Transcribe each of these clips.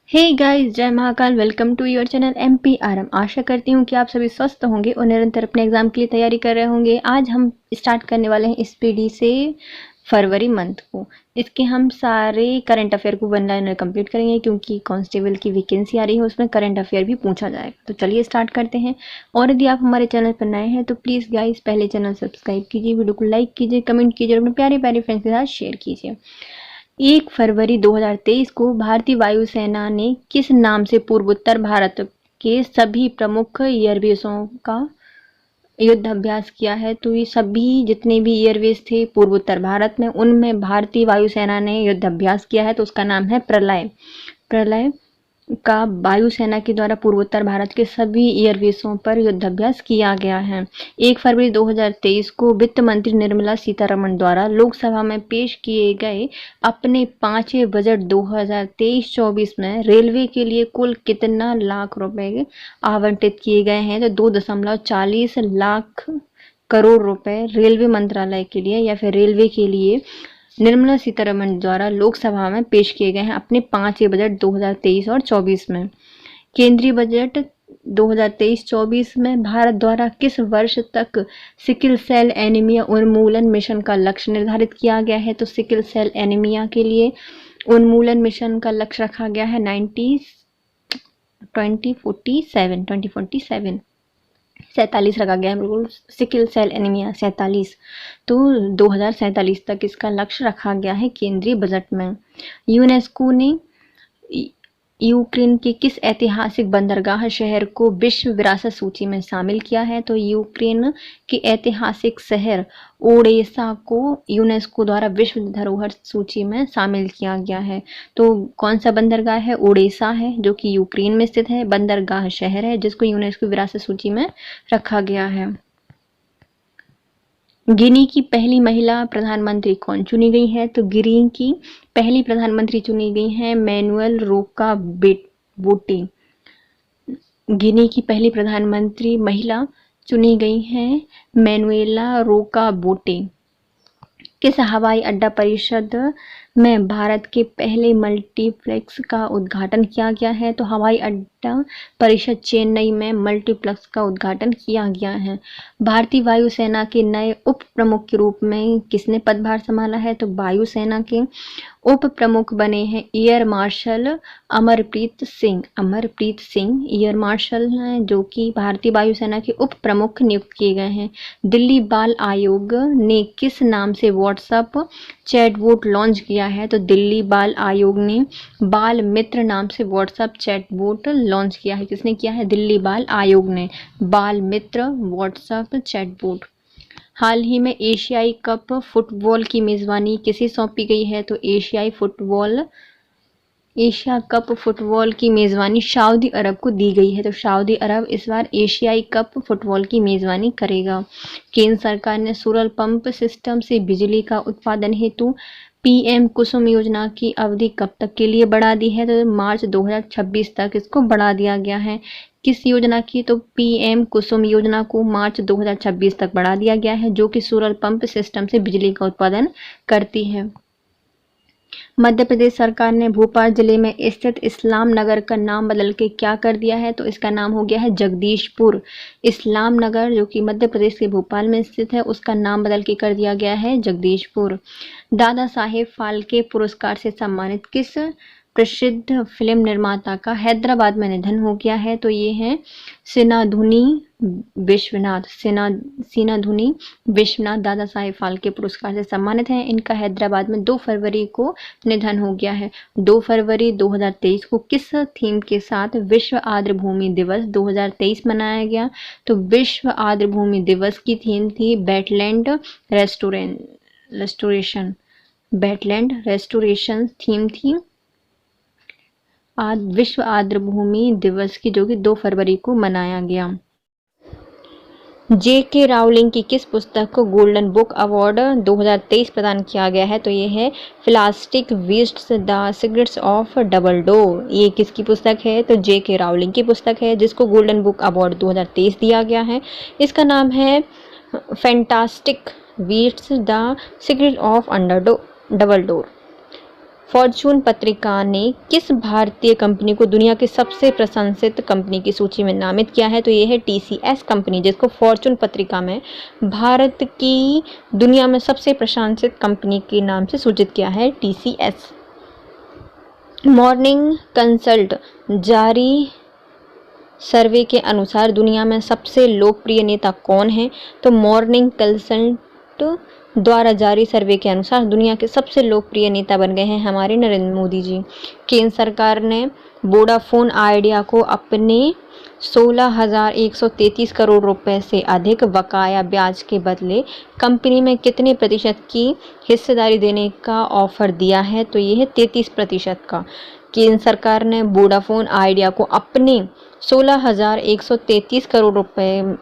हे guys, जय Mahakal. Welcome to your channel MPRM। आशा करती हूँ कि आप सभी स्वस्थ होंगे और निरंतर अपने एग्जाम के लिए तैयारी कर रहे होंगे। आज हम स्टार्ट करने वाले हैं इस पीडी से फरवरी मंथ को। इसके हम सारे करंट अफेयर को वन लाइनर कंप्लीट करेंगे क्योंकि कांस्टेबल की वैकेंसी आ रही है, उसमें करंट अफेयर भी पूछा जाएगा। तो चलिए स्टार्ट करते हैं। और यदि आप हमारे चैनल पर नए हैं तो प्लीज़ गाइस पहले चैनल सब्सक्राइब कीजिए, वीडियो को लाइक कीजिए, कमेंट कीजिए और अपने प्यारे प्यारे फ्रेंड्स के साथ शेयर कीजिए। 1 फरवरी 2023 को भारतीय वायुसेना ने किस नाम से पूर्वोत्तर भारत के सभी प्रमुख एयरबेसों का युद्ध अभ्यास किया है? तो ये सभी जितने भी एयरबेस थे पूर्वोत्तर भारत में, उनमें भारतीय वायुसेना ने युद्ध अभ्यास किया है। तो उसका नाम है प्रलय। प्रलय का वायुसेना के द्वारा पूर्वोत्तर भारत के सभी एयरबेसों पर युद्धाभ्यास किया गया है। 1 फरवरी 2023 को वित्त मंत्री निर्मला सीतारमण द्वारा लोकसभा में पेश किए गए अपने 5वें बजट 2023-24 में रेलवे के लिए कुल कितना लाख रुपए आवंटित किए गए हैं? तो 2.40 लाख करोड़ रुपए रेलवे मंत्रालय के लिए या फिर रेलवे के लिए निर्मला सीतारमण द्वारा लोकसभा में पेश किए गए हैं अपने 5वें बजट 2023 और 24 में। केंद्रीय बजट 2023-24 में भारत द्वारा किस वर्ष तक सिकल सेल एनीमिया उन्मूलन मिशन का लक्ष्य निर्धारित किया गया है? तो सिकल सेल एनीमिया के लिए उन्मूलन मिशन का लक्ष्य रखा गया है 2047 रखा गया है, बिल्कुल। सिकल सेल एनीमिया 47, तो 2047 तक इसका लक्ष्य रखा गया है केंद्रीय बजट में। यूनेस्को ने यूक्रेन के किस ऐतिहासिक बंदरगाह शहर को विश्व विरासत सूची में शामिल किया है? तो यूक्रेन के ऐतिहासिक शहर ओडेसा को यूनेस्को द्वारा विश्व धरोहर सूची में शामिल किया गया है। तो कौन सा बंदरगाह है? ओडेसा है, जो कि यूक्रेन में स्थित है। बंदरगाह शहर है जिसको यूनेस्को विरासत सूची में रखा गया है। गिनी की पहली महिला प्रधानमंत्री कौन चुनी गई है? तो गिनी की पहली प्रधानमंत्री चुनी गई हैं मैनुएल रोका बोटे। गिनी की पहली प्रधानमंत्री महिला चुनी गई हैं मैनुएला रोका बोटे। किस हवाई अड्डा परिषद में भारत के पहले मल्टीप्लेक्स का उद्घाटन किया गया है? तो हवाई अड्डा परिषद चेन्नई में मल्टीप्लेक्स का उद्घाटन किया गया है। भारतीय वायुसेना के नए उप प्रमुख के रूप में किसने पदभार संभाला है? तो वायुसेना के उप प्रमुख बने हैं air marshal Amarpreet Singh. Amarpreet Singh air marshal हैं जो कि भारतीय वायुसेना के उप प्रमुख नियुक्त किए गए हैं। दिल्ली बाल आयोग ने किस नाम से व्हाट्सएप चैटबॉट लॉन्च किया है? तो दिल्ली बाल आयोग ने बाल मित्र नाम से व्हाट्सएप चैटबॉट लॉन्च किया है। किसने किया है? दिल्ली बाल आयोग ने बाल मित्र व्हाट्सएप चैटबॉट। हाल ही में एशियाई कप फुटबॉल की मेजबानी किसे सौंपी गई है? तो एशिया कप फुटबॉल की मेजबानी सऊदी अरब को दी गई है। तो सऊदी अरब इस बार एशियाई कप फुटबॉल की मेजबानी करेगा। केंद्र सरकार ने सोलर पंप सिस्टम से बिजली का उत्पादन हेतु PM कुसुम योजना की अवधि कब तक के लिए बढ़ा दी है? तो मार्च 2026 तक इसको बढ़ा दिया गया है। किस योजना की? तो PM कुसुम योजना को मार्च 2026 तक बढ़ा दिया गया है, जो कि सोलर पंप सिस्टम से बिजली का उत्पादन करती है। मध्य प्रदेश सरकार ने भोपाल जिले में स्थित इस्लाम नगर का नाम बदल के क्या कर दिया है? तो इसका नाम हो गया है जगदीशपुर। इस्लाम नगर जो कि मध्य प्रदेश के भोपाल में स्थित है, उसका नाम बदल के कर दिया गया है जगदीशपुर। दादा साहेब फाल्के पुरस्कार से सम्मानित किस प्रसिद्ध फिल्म निर्माता का हैदराबाद में निधन हो गया है? तो ये है सिनाधुनी विश्वनाथ दादा साहेब फाल्के पुरस्कार से सम्मानित हैं। इनका हैदराबाद में 2 फरवरी को निधन हो गया है। 2 फरवरी 2023 को किस थीम के साथ विश्व आर्द्रभूमि दिवस 2023 मनाया गया? तो विश्व आर्द्रभूमि दिवस की थीम थी वेटलैंड रेस्टोरेशन थीम थी आज विश्व आर्द्रभूमि दिवस की, जो कि 2 फरवरी को मनाया गया। J.K. राउलिंग की किस पुस्तक को गोल्डन बुक अवार्ड 2023 प्रदान किया गया है? तो ये है plastic beasts the secrets of Dumbledore. ये किसकी पुस्तक है? तो J.K. राउलिंग की पुस्तक है जिसको गोल्डन बुक अवार्ड 2023 दिया गया है। इसका नाम है fantastic beasts the secret of Dumbledore. Fortune पत्रिका ने किस भारतीय कंपनी को दुनिया की सबसे प्रशंसित कंपनी की सूची में नामित किया है? तो ये है TCS कंपनी, जिसको फॉर्च्यून पत्रिका में भारत की दुनिया में सबसे प्रशंसित कंपनी के नाम से सूचित किया है, TCS। मॉर्निंग कंसल्ट जारी सर्वे के अनुसार दुनिया में सबसे लोकप्रिय नेता कौन है? तो मॉर्निंग कंसल्ट द्वारा जारी सर्वे के अनुसार दुनिया के सबसे लोकप्रिय नेता बन गए हैं हमारे नरेंद्र मोदी जी। केंद्र सरकार ने वोडाफोन आइडिया को अपने 16,133 करोड़ रुपए से अधिक बकाया ब्याज के बदले कंपनी में कितने प्रतिशत की हिस्सेदारी देने का ऑफर दिया है? तो ये है 33% का। केंद्र सरकार ने वोडाफोन आइडिया को अपने 16,133 करोड़ रुपए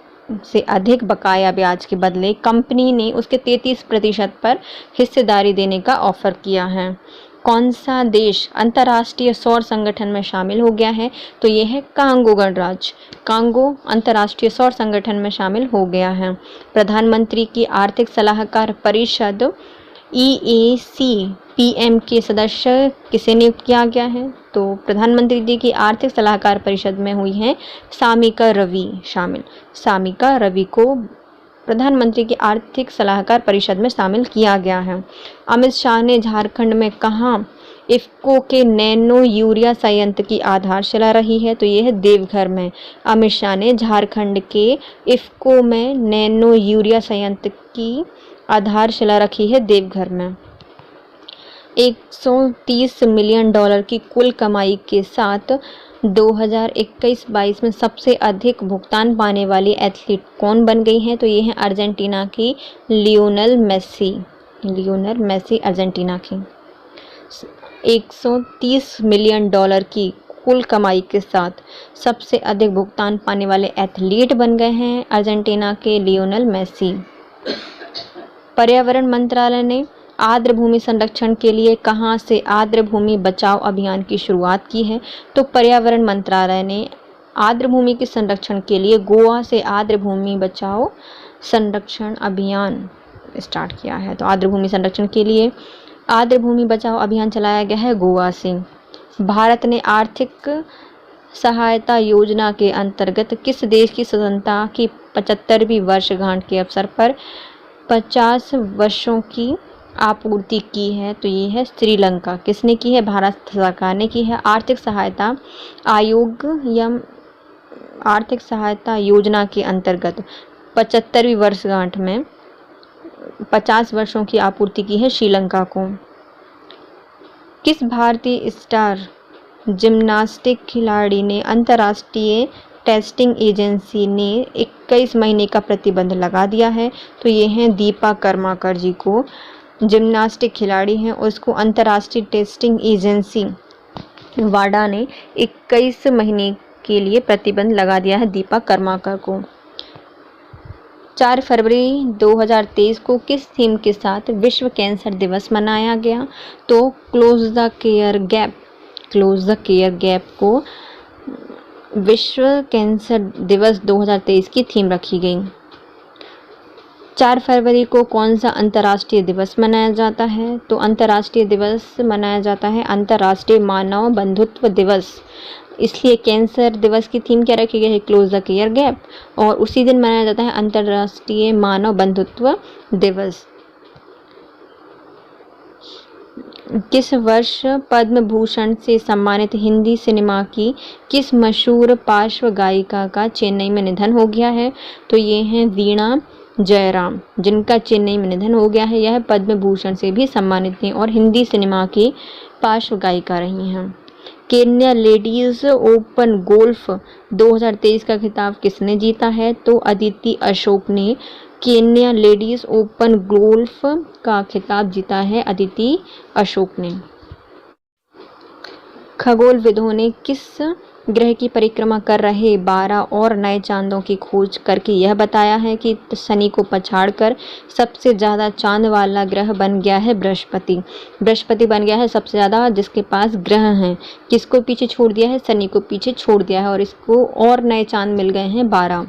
से अधिक बकाया ब्याज के बदले कंपनी ने उसके 33% पर हिस्सेदारी देने का ऑफर किया है। कौन सा देश अंतर्राष्ट्रीय सौर संगठन में शामिल हो गया है? तो ये है कांगो गणराज्य। कांगो अंतर्राष्ट्रीय सौर संगठन में शामिल हो गया है। प्रधानमंत्री की आर्थिक सलाहकार परिषद EAC-PM के सदस्य किसे नियुक्त किया गया है? तो प्रधानमंत्री जी की आर्थिक सलाहकार परिषद में हुई हैं सामिका रवि शामिल। सामिका रवि को प्रधानमंत्री की आर्थिक सलाहकार परिषद में शामिल किया गया है। अमित शाह ने झारखंड में कहाँ इफ्को के नैनो यूरिया संयंत्र की आधारशिला रही है? तो ये है देवघर में। अमित शाह ने झारखंड के इफ्को में नैनो यूरिया संयंत्र की आधारशिला रखी है देवघर में। 130 मिलियन डॉलर की कुल कमाई के साथ 2021-22 में सबसे अधिक भुगतान पाने वाली एथलीट कौन बन गई हैं? तो ये है अर्जेंटीना की Lionel Messi. Lionel Messi Argentina की 130 मिलियन डॉलर की कुल कमाई के साथ सबसे अधिक भुगतान पाने वाले एथलीट बन गए हैं अर्जेंटीना के लियोनेल मेसी। पर्यावरण मंत्रालय ने आर्द्र भूमि संरक्षण के लिए कहां से आर्द्र भूमि बचाओ अभियान की शुरुआत की है? तो पर्यावरण मंत्रालय ने आर्द्र भूमि के संरक्षण के लिए गोवा से आर्द्र भूमि बचाओ संरक्षण अभियान स्टार्ट किया है। तो आर्द्र भूमि संरक्षण के लिए आर्द्र भूमि बचाओ अभियान चलाया गया है गोवा से। भारत ने आर्थिक सहायता योजना के अंतर्गत किस देश की स्वतंत्रता की 75वीं वर्षगांठ के अवसर पर 50 वर्षों की आपूर्ति की है? तो ये है श्रीलंका। किसने की है? भारत सरकार ने की है। आर्थिक सहायता आयोग या आर्थिक सहायता योजना के अंतर्गत 75वीं वर्षगांठ में 50 वर्षों की आपूर्ति की है श्रीलंका को। किस भारतीय स्टार जिम्नास्टिक खिलाड़ी ने अंतर्राष्ट्रीय टेस्टिंग एजेंसी ने 21 महीने का प्रतिबंध लगा दिया है? तो ये हैं दीपा कर्माकर जी को। जिम्नास्टिक खिलाड़ी हैं, उसको अंतर्राष्ट्रीय टेस्टिंग एजेंसी वाडा ने 21 महीने के लिए प्रतिबंध लगा दिया है दीपा कर्माकर को। 4 फरवरी 2023 को किस थीम के साथ विश्व कैंसर दिवस मनाया गया? तो close the care gap. Close the care gap को विश्व कैंसर दिवस 2023 की थीम रखी गई। 4 फरवरी को कौन सा अंतर्राष्ट्रीय दिवस मनाया जाता है? तो अंतर्राष्ट्रीय दिवस मनाया जाता है अंतर्राष्ट्रीय मानव बंधुत्व दिवस। इसलिए कैंसर दिवस की थीम क्या रखी गई है? Close the care gap. और उसी दिन मनाया जाता है अंतर्राष्ट्रीय मानव बंधुत्व दिवस। किस वर्ष पद्म भूषण से सम्मानित हिंदी सिनेमा की किस मशहूर पार्श्व गायिका का चेन्नई में निधन हो गया है? तो ये हैं वीणा जयराम, जिनका चेन्नई में निधन हो गया है। यह पद्म भूषण से भी सम्मानित थी और हिंदी सिनेमा की पार्श्व गायिका रही हैं। केन्या लेडीज ओपन गोल्फ 2023 का खिताब किसने जीता है? तो अदिति अशोक ने केन्या लेडीज ओपन गोल्फ का खिताब जीता है, अदिति अशोक ने। खगोलविदों ने किस ग्रह की परिक्रमा कर रहे 12 और नए चांदों की खोज करके यह बताया है कि शनि को पछाड़कर सबसे ज़्यादा चांद वाला ग्रह बन गया है बृहस्पति। बृहस्पति बन गया है सबसे ज़्यादा जिसके पास ग्रह हैं। किसको पीछे छोड़ दिया है? शनि को पीछे छोड़ दिया है और इसको और नए चांद मिल गए हैं 12।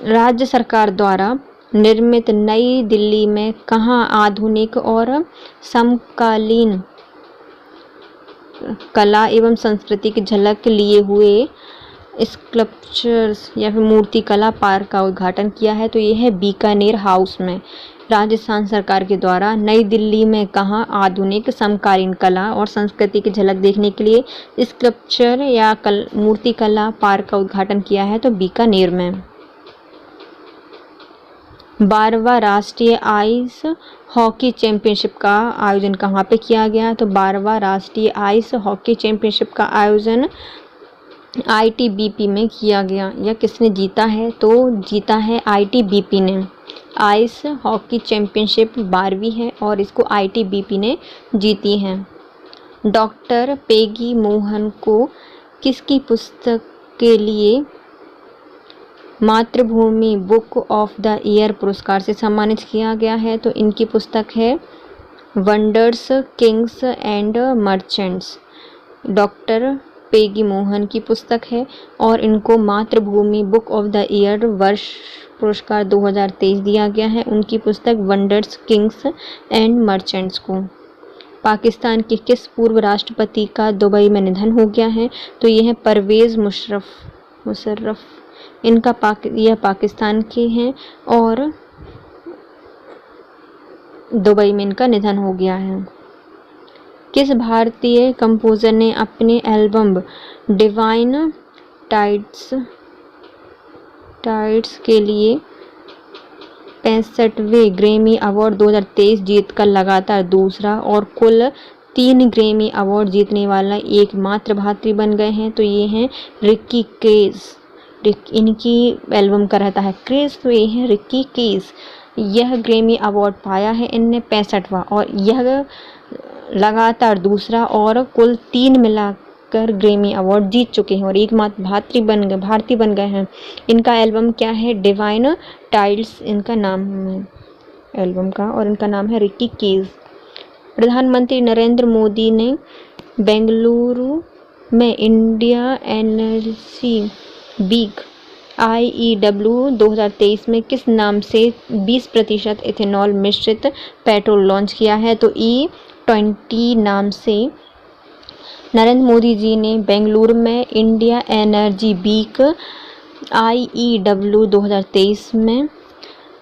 राज्य सरकार द्वारा निर्मित नई दिल्ली में कहाँ आधुनिक और समकालीन कला एवं संस्कृति की झलक लिए हुए स्कल्पचर्स या फिर मूर्ति कला पार्क का उद्घाटन किया है? तो ये है बीकानेर हाउस में। राजस्थान सरकार के द्वारा नई दिल्ली में कहाँ आधुनिक समकालीन कला और संस्कृति की झलक देखने के लिए स्कल्पचर या मूर्ति कला पार्क का उद्घाटन किया है? तो बीकानेर में। 12वां राष्ट्रीय आइस हॉकी चैंपियनशिप का आयोजन कहाँ पे किया गया? तो 12वां राष्ट्रीय आइस हॉकी चैंपियनशिप का आयोजन ITBP में किया गया। यह किसने जीता है? तो जीता है ITBP ने। आइस हॉकी चैंपियनशिप 12वीं है और इसको ITBP ने जीती है। डॉक्टर पेगी मोहन को किसकी पुस्तक के लिए मातृभूमि बुक ऑफ द ईयर पुरस्कार से सम्मानित किया गया है? तो इनकी पुस्तक है wonders Kings and merchants. Doctor Peggy Mohan की पुस्तक है और इनको मातृभूमि बुक ऑफ द ईयर वर्ष पुरस्कार 2023 दिया गया है। उनकी पुस्तक वंडर्स किंग्स एंड मर्चेंट्स को। पाकिस्तान के किस पूर्व राष्ट्रपति का दुबई में निधन हो गया है? तो ये है परवेज़ मुशर्रफ। यह पाकिस्तान के हैं और दुबई में इनका निधन हो गया है। किस भारतीय कंपोजर ने अपने एल्बम डिवाइन टाइड्स के लिए 65वें ग्रैमी अवार्ड 2023 जीतकर लगातार दूसरा और कुल 3 ग्रैमी अवार्ड जीतने वाला एकमात्र भारतीय बन गए हैं? तो ये हैं रिक्की केज। इनकी एल्बम का रहता है क्रेज, तो ये है रिक्की केज। यह ग्रैमी अवार्ड पाया है इनने 65वां और यह लगातार दूसरा और कुल 3 मिलाकर ग्रैमी अवार्ड जीत चुके हैं और एकमात्र भारतीय बन गए हैं। इनका एल्बम क्या है? डिवाइन टाइड्स इनका नाम है एल्बम का और इनका नाम है रिक्की केज। प्रधानमंत्री नरेंद्र मोदी ने बेंगलुरु में इंडिया एनर्जी वीक IEW 2023 में किस नाम से 20% इथेनॉल मिश्रित पेट्रोल लॉन्च किया है? तो E20 नाम से नरेंद्र मोदी जी ने बेंगलुरु में इंडिया एनर्जी वीक IEW 2023 में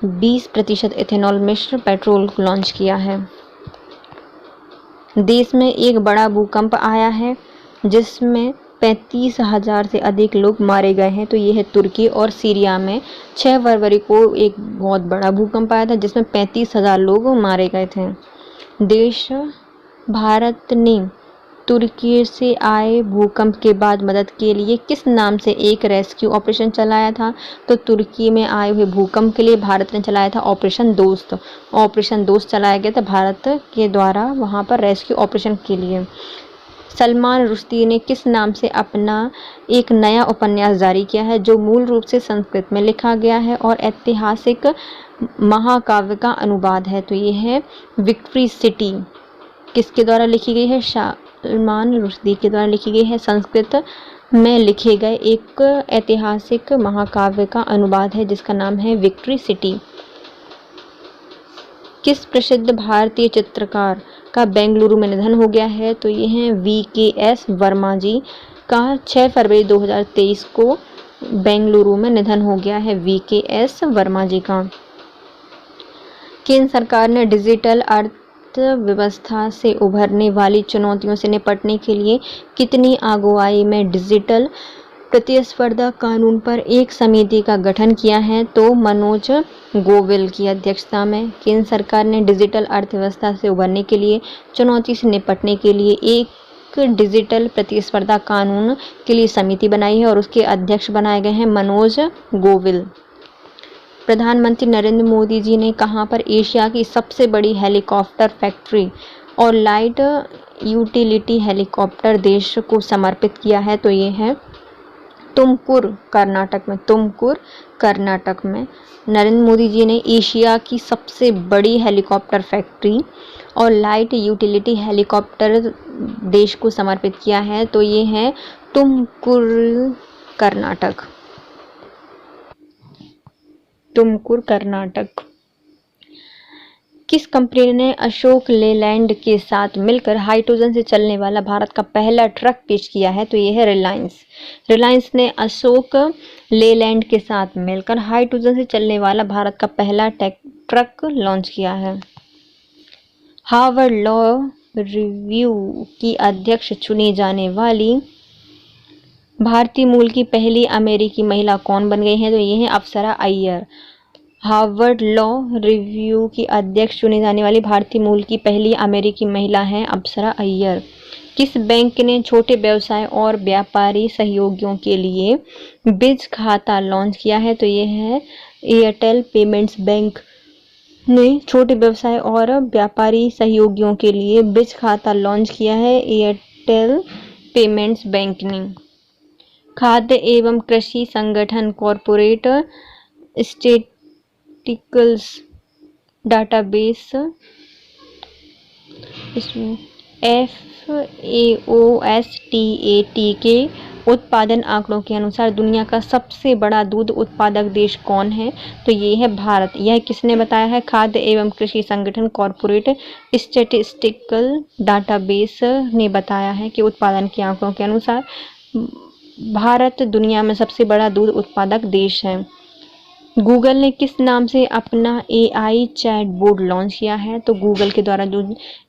20% इथेनॉल मिश्र पेट्रोल लॉन्च किया है। देश में एक बड़ा भूकंप आया है जिसमें 35,000 से अधिक लोग मारे गए हैं। तो ये है तुर्की और सीरिया में 6 फरवरी को एक बहुत बड़ा भूकंप आया था जिसमें 35,000 लोग मारे गए थे। देश भारत ने तुर्की से आए भूकंप के बाद मदद के लिए किस नाम से एक रेस्क्यू ऑपरेशन चलाया था? तो तुर्की में आए हुए भूकंप के लिए भारत ने चलाया था ऑपरेशन दोस्त। ऑपरेशन दोस्त चलाया गया था भारत के द्वारा वहाँ पर रेस्क्यू ऑपरेशन के लिए। सलमान रुश्दी ने किस नाम से अपना एक नया उपन्यास जारी किया है जो मूल रूप से संस्कृत में लिखा गया है और ऐतिहासिक महाकाव्य का अनुवाद है? तो ये है विक्ट्री सिटी। किसके द्वारा लिखी गई है? सलमान रुश्दी के द्वारा लिखी गई है। संस्कृत में लिखे गए एक ऐतिहासिक महाकाव्य का अनुवाद है जिसका नाम है विक्ट्री सिटी। किस प्रसिद्ध भारतीय चित्रकार का बेंगलुरु में निधन हो गया है? तो ये हैं VKS वर्मा जी का 6 फरवरी 2023 को बेंगलुरु में निधन हो गया है VKS वर्मा जी का। केंद्र सरकार ने डिजिटल अर्थव्यवस्था से उभरने वाली चुनौतियों से निपटने के लिए कितनी अगुवाई में डिजिटल प्रतिस्पर्धा कानून पर एक समिति का गठन किया है? तो मनोज गोविल की अध्यक्षता में केंद्र सरकार ने डिजिटल अर्थव्यवस्था से उभरने के लिए चुनौती से निपटने के लिए एक डिजिटल प्रतिस्पर्धा कानून के लिए समिति बनाई है और उसके अध्यक्ष बनाए गए हैं मनोज गोविल। प्रधानमंत्री नरेंद्र मोदी जी ने कहां पर एशिया की सबसे बड़ी हेलीकॉप्टर फैक्ट्री और लाइट यूटिलिटी हेलीकॉप्टर देश को समर्पित किया है? तो ये है तुमकुर कर्नाटक में नरेंद्र मोदी जी ने एशिया की सबसे बड़ी हेलीकॉप्टर फैक्ट्री और लाइट यूटिलिटी हेलीकॉप्टर देश को समर्पित किया है। तो ये है तुमकुर कर्नाटक। तुमकुर कर्नाटक। किस कंपनी ने अशोक लेलैंड के साथ मिलकर हाइड्रोजन से चलने वाला भारत का पहला ट्रक पेश किया है? तो ये है रिलायंस। रिलायंस ने अशोक लेलैंड के साथ मिलकर हाइड्रोजन से चलने वाला भारत का पहला ट्रक लॉन्च किया है। हार्वर्ड लॉ रिव्यू की अध्यक्ष चुनी जाने वाली भारतीय मूल की पहली अमेरिकी महिला कौन बन गई है? तो ये है अप्सरा अय्यर। हार्वर्ड लॉ रिव्यू की अध्यक्ष चुनी जाने वाली भारतीय मूल की पहली अमेरिकी महिला हैं अप्सरा अय्यर। किस बैंक ने छोटे व्यवसाय और व्यापारी सहयोगियों के लिए बीज खाता लॉन्च किया है? तो ये है एयरटेल पेमेंट्स बैंक ने छोटे व्यवसाय और व्यापारी सहयोगियों के लिए बीज खाता लॉन्च किया है एयरटेल पेमेंट्स बैंक ने। खाद्य एवं कृषि संगठन कॉरपोरेट स्टैटिस्टिकल डाटाबेस FAOSTAT के उत्पादन आंकड़ों के अनुसार दुनिया का सबसे बड़ा दूध उत्पादक देश कौन है? तो ये है भारत। यह किसने बताया है? खाद्य एवं कृषि संगठन कॉरपोरेट स्टैटिस्टिकल डाटाबेस ने बताया है कि उत्पादन के आंकड़ों के अनुसार भारत दुनिया में सबसे बड़ा दूध उत्पादक देश है। गूगल ने किस नाम से अपना AI चैटबॉट लॉन्च किया है? तो गूगल के द्वारा जो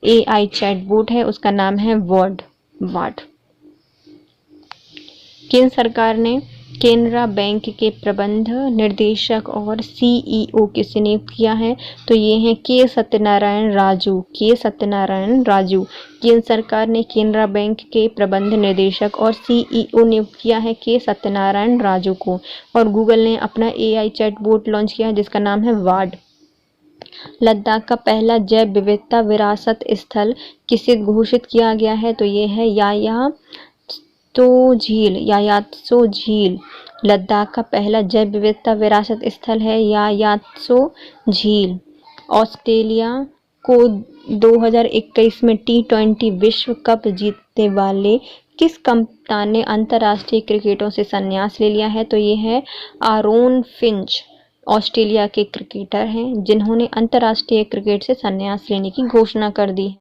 AI चैटबॉट है उसका नाम है वाट। केंद्र सरकार ने केनरा बैंक के प्रबंध निदेशक और CEO किसे नियुक्त किया है? तो ये हैं के सत्यनारायण राजू। केंद्र सरकार ने केनरा बैंक के प्रबंध निदेशक और CEO नियुक्त किया है के सत्यनारायण राजू को। और गूगल ने अपना AI चैटबॉट लॉन्च किया है जिसका नाम है वाड। लद्दाख का पहला जैव विविधता विरासत स्थल किसे घोषित किया गया है? तो ये है यायात्सो झील। लद्दाख का पहला जैव विविधता विरासत स्थल है यायात्सो झील। ऑस्ट्रेलिया को 2021 में T20 विश्व कप जीतने वाले किस कप्तान ने अंतर्राष्ट्रीय क्रिकेटों से संन्यास ले लिया है? तो ये है आरोन फिंच। ऑस्ट्रेलिया के क्रिकेटर हैं जिन्होंने अंतर्राष्ट्रीय क्रिकेट से संन्यास लेने की घोषणा कर दी।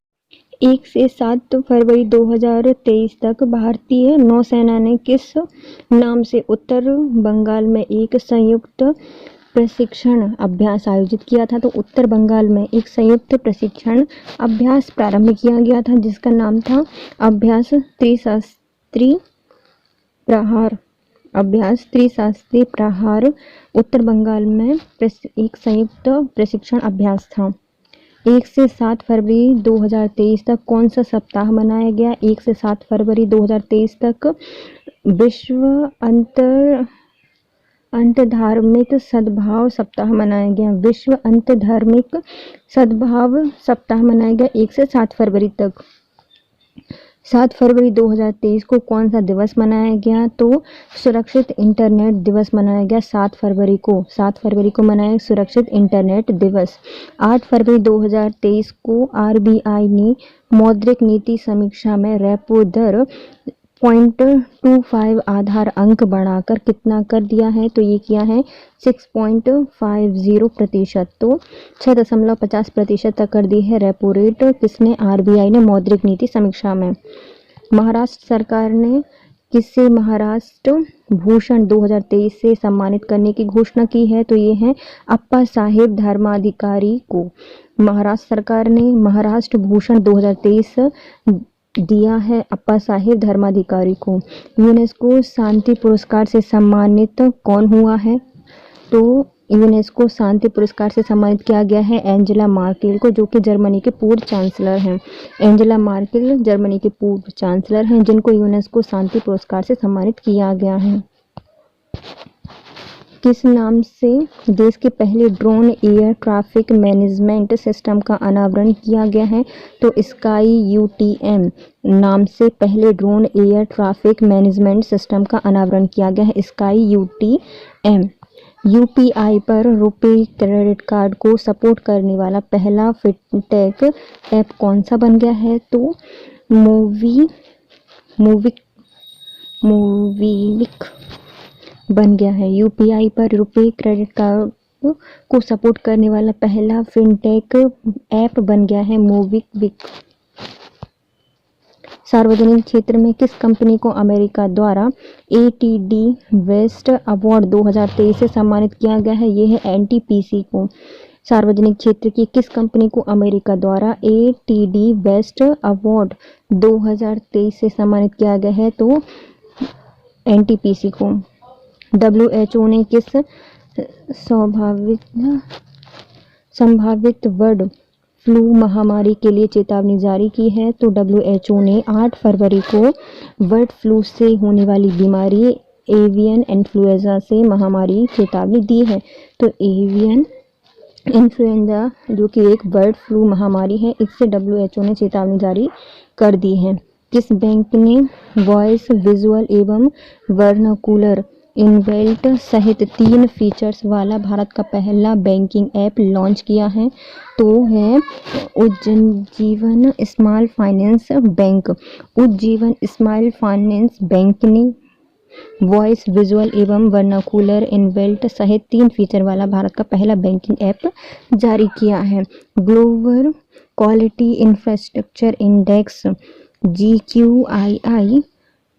1 से 7 फरवरी 2023 तक भारतीय नौसेना ने किस नाम से उत्तर बंगाल में एक संयुक्त प्रशिक्षण अभ्यास आयोजित किया था? तो उत्तर बंगाल में एक संयुक्त प्रशिक्षण अभ्यास प्रारंभ किया गया था जिसका नाम था अभ्यास त्रिशास्त्री प्रहार। उत्तर बंगाल में एक संयुक्त प्रशिक्षण अभ्यास था। 1 से 7 फरवरी 2023 तक कौन सा सप्ताह मनाया गया? 1 से 7 फरवरी 2023 तक विश्व अंतर्धार्मिक सद्भाव सप्ताह मनाया गया। विश्व अंतर्धार्मिक सद्भाव सप्ताह मनाया गया 1 से 7 फरवरी तक। 7 फरवरी 2023 को कौन सा दिवस मनाया गया? तो सुरक्षित इंटरनेट दिवस मनाया गया 7 फरवरी को मनाया सुरक्षित इंटरनेट दिवस। 8 फरवरी 2023 को RBI ने मौद्रिक नीति समीक्षा में रेपो दर 0.25 आधार अंक बढ़ाकर कितना कर दिया है? तो ये किया है 6.50%। तो 6.50% तक कर दी है रेपो रेट किसने? RBI ने मौद्रिक नीति समीक्षा में। महाराष्ट्र सरकार ने किसे महाराष्ट्र भूषण 2023 से सम्मानित करने की घोषणा की है? तो ये है अप्पा साहेब धर्माधिकारी को। महाराष्ट्र सरकार ने महाराष्ट्र भूषण 2023 दिया है अप्पा साहेब धर्माधिकारी को। यूनेस्को शांति पुरस्कार से सम्मानित कौन हुआ है? तो यूनेस्को शांति पुरस्कार से सम्मानित किया गया है एंजेला मार्केल को, जो कि जर्मनी के पूर्व चांसलर हैं। एंजेला मार्केल जर्मनी के पूर्व चांसलर हैं जिनको यूनेस्को शांति पुरस्कार से सम्मानित किया गया है। किस नाम से देश के पहले drone air traffic management system का अनावरण किया गया है? तो स्काई UTM नाम से पहले drone air traffic management system का अनावरण किया गया है स्काई UTM। UPI पर रुपे क्रेडिट कार्ड को सपोर्ट करने वाला पहला फिनटेक ऐप कौन सा बन गया है? तो मोवीविक बन गया है। UPI पर रुपे क्रेडिट कार्ड को सपोर्ट करने वाला पहला फिनटेक ऐप बन गया है मोबिक्विक। सार्वजनिक क्षेत्र में किस कंपनी को अमेरिका द्वारा एटीडी वेस्ट अवार्ड 2023 से सम्मानित किया गया है? ये है एनटीपीसी को। सार्वजनिक क्षेत्र की किस कंपनी को अमेरिका द्वारा एटीडी वेस्ट अवार्ड 2023 से सम्मानित किया गया है? तो एनटीपीसी को। WHO ने किस संभावित बर्ड फ्लू महामारी के लिए चेतावनी जारी की है? तो WHO ने 8 फरवरी को बर्ड फ्लू से होने वाली बीमारी एवियन इन्फ्लुएंजा से महामारी चेतावनी दी है। तो एवियन इन्फ्लुएंजा जो कि एक बर्ड फ्लू महामारी है, इससे WHO ने चेतावनी जारी कर दी है। किस बैंक ने वॉइस, विजुअल एवं वर्नाकुलर इनबिल्ट सहित 3 फीचर्स वाला भारत का पहला बैंकिंग ऐप लॉन्च किया है? तो है Ujjivan small finance bank. Ujjivan small finance bank ने वॉइस, विजुअल एवं वर्नाकुलर इनबिल्ट सहित 3 फीचर वाला भारत का पहला बैंकिंग ऐप जारी किया है। Global quality infrastructure index GQII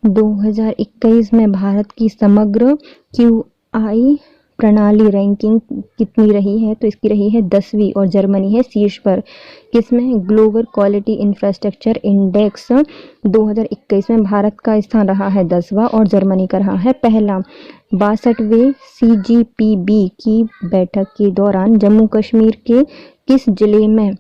2021 में भारत की समग्र QI प्रणाली रैंकिंग कितनी रही है? तो इसकी रही है 10वीं और जर्मनी है शीर्ष पर। किसमें? ग्लोबल क्वालिटी इंफ्रास्ट्रक्चर इंडेक्स 2021 में भारत का स्थान रहा है 10वां और जर्मनी का रहा है पहला। 62वें CGPB की बैठक के दौरान जम्मू कश्मीर के किस जिले में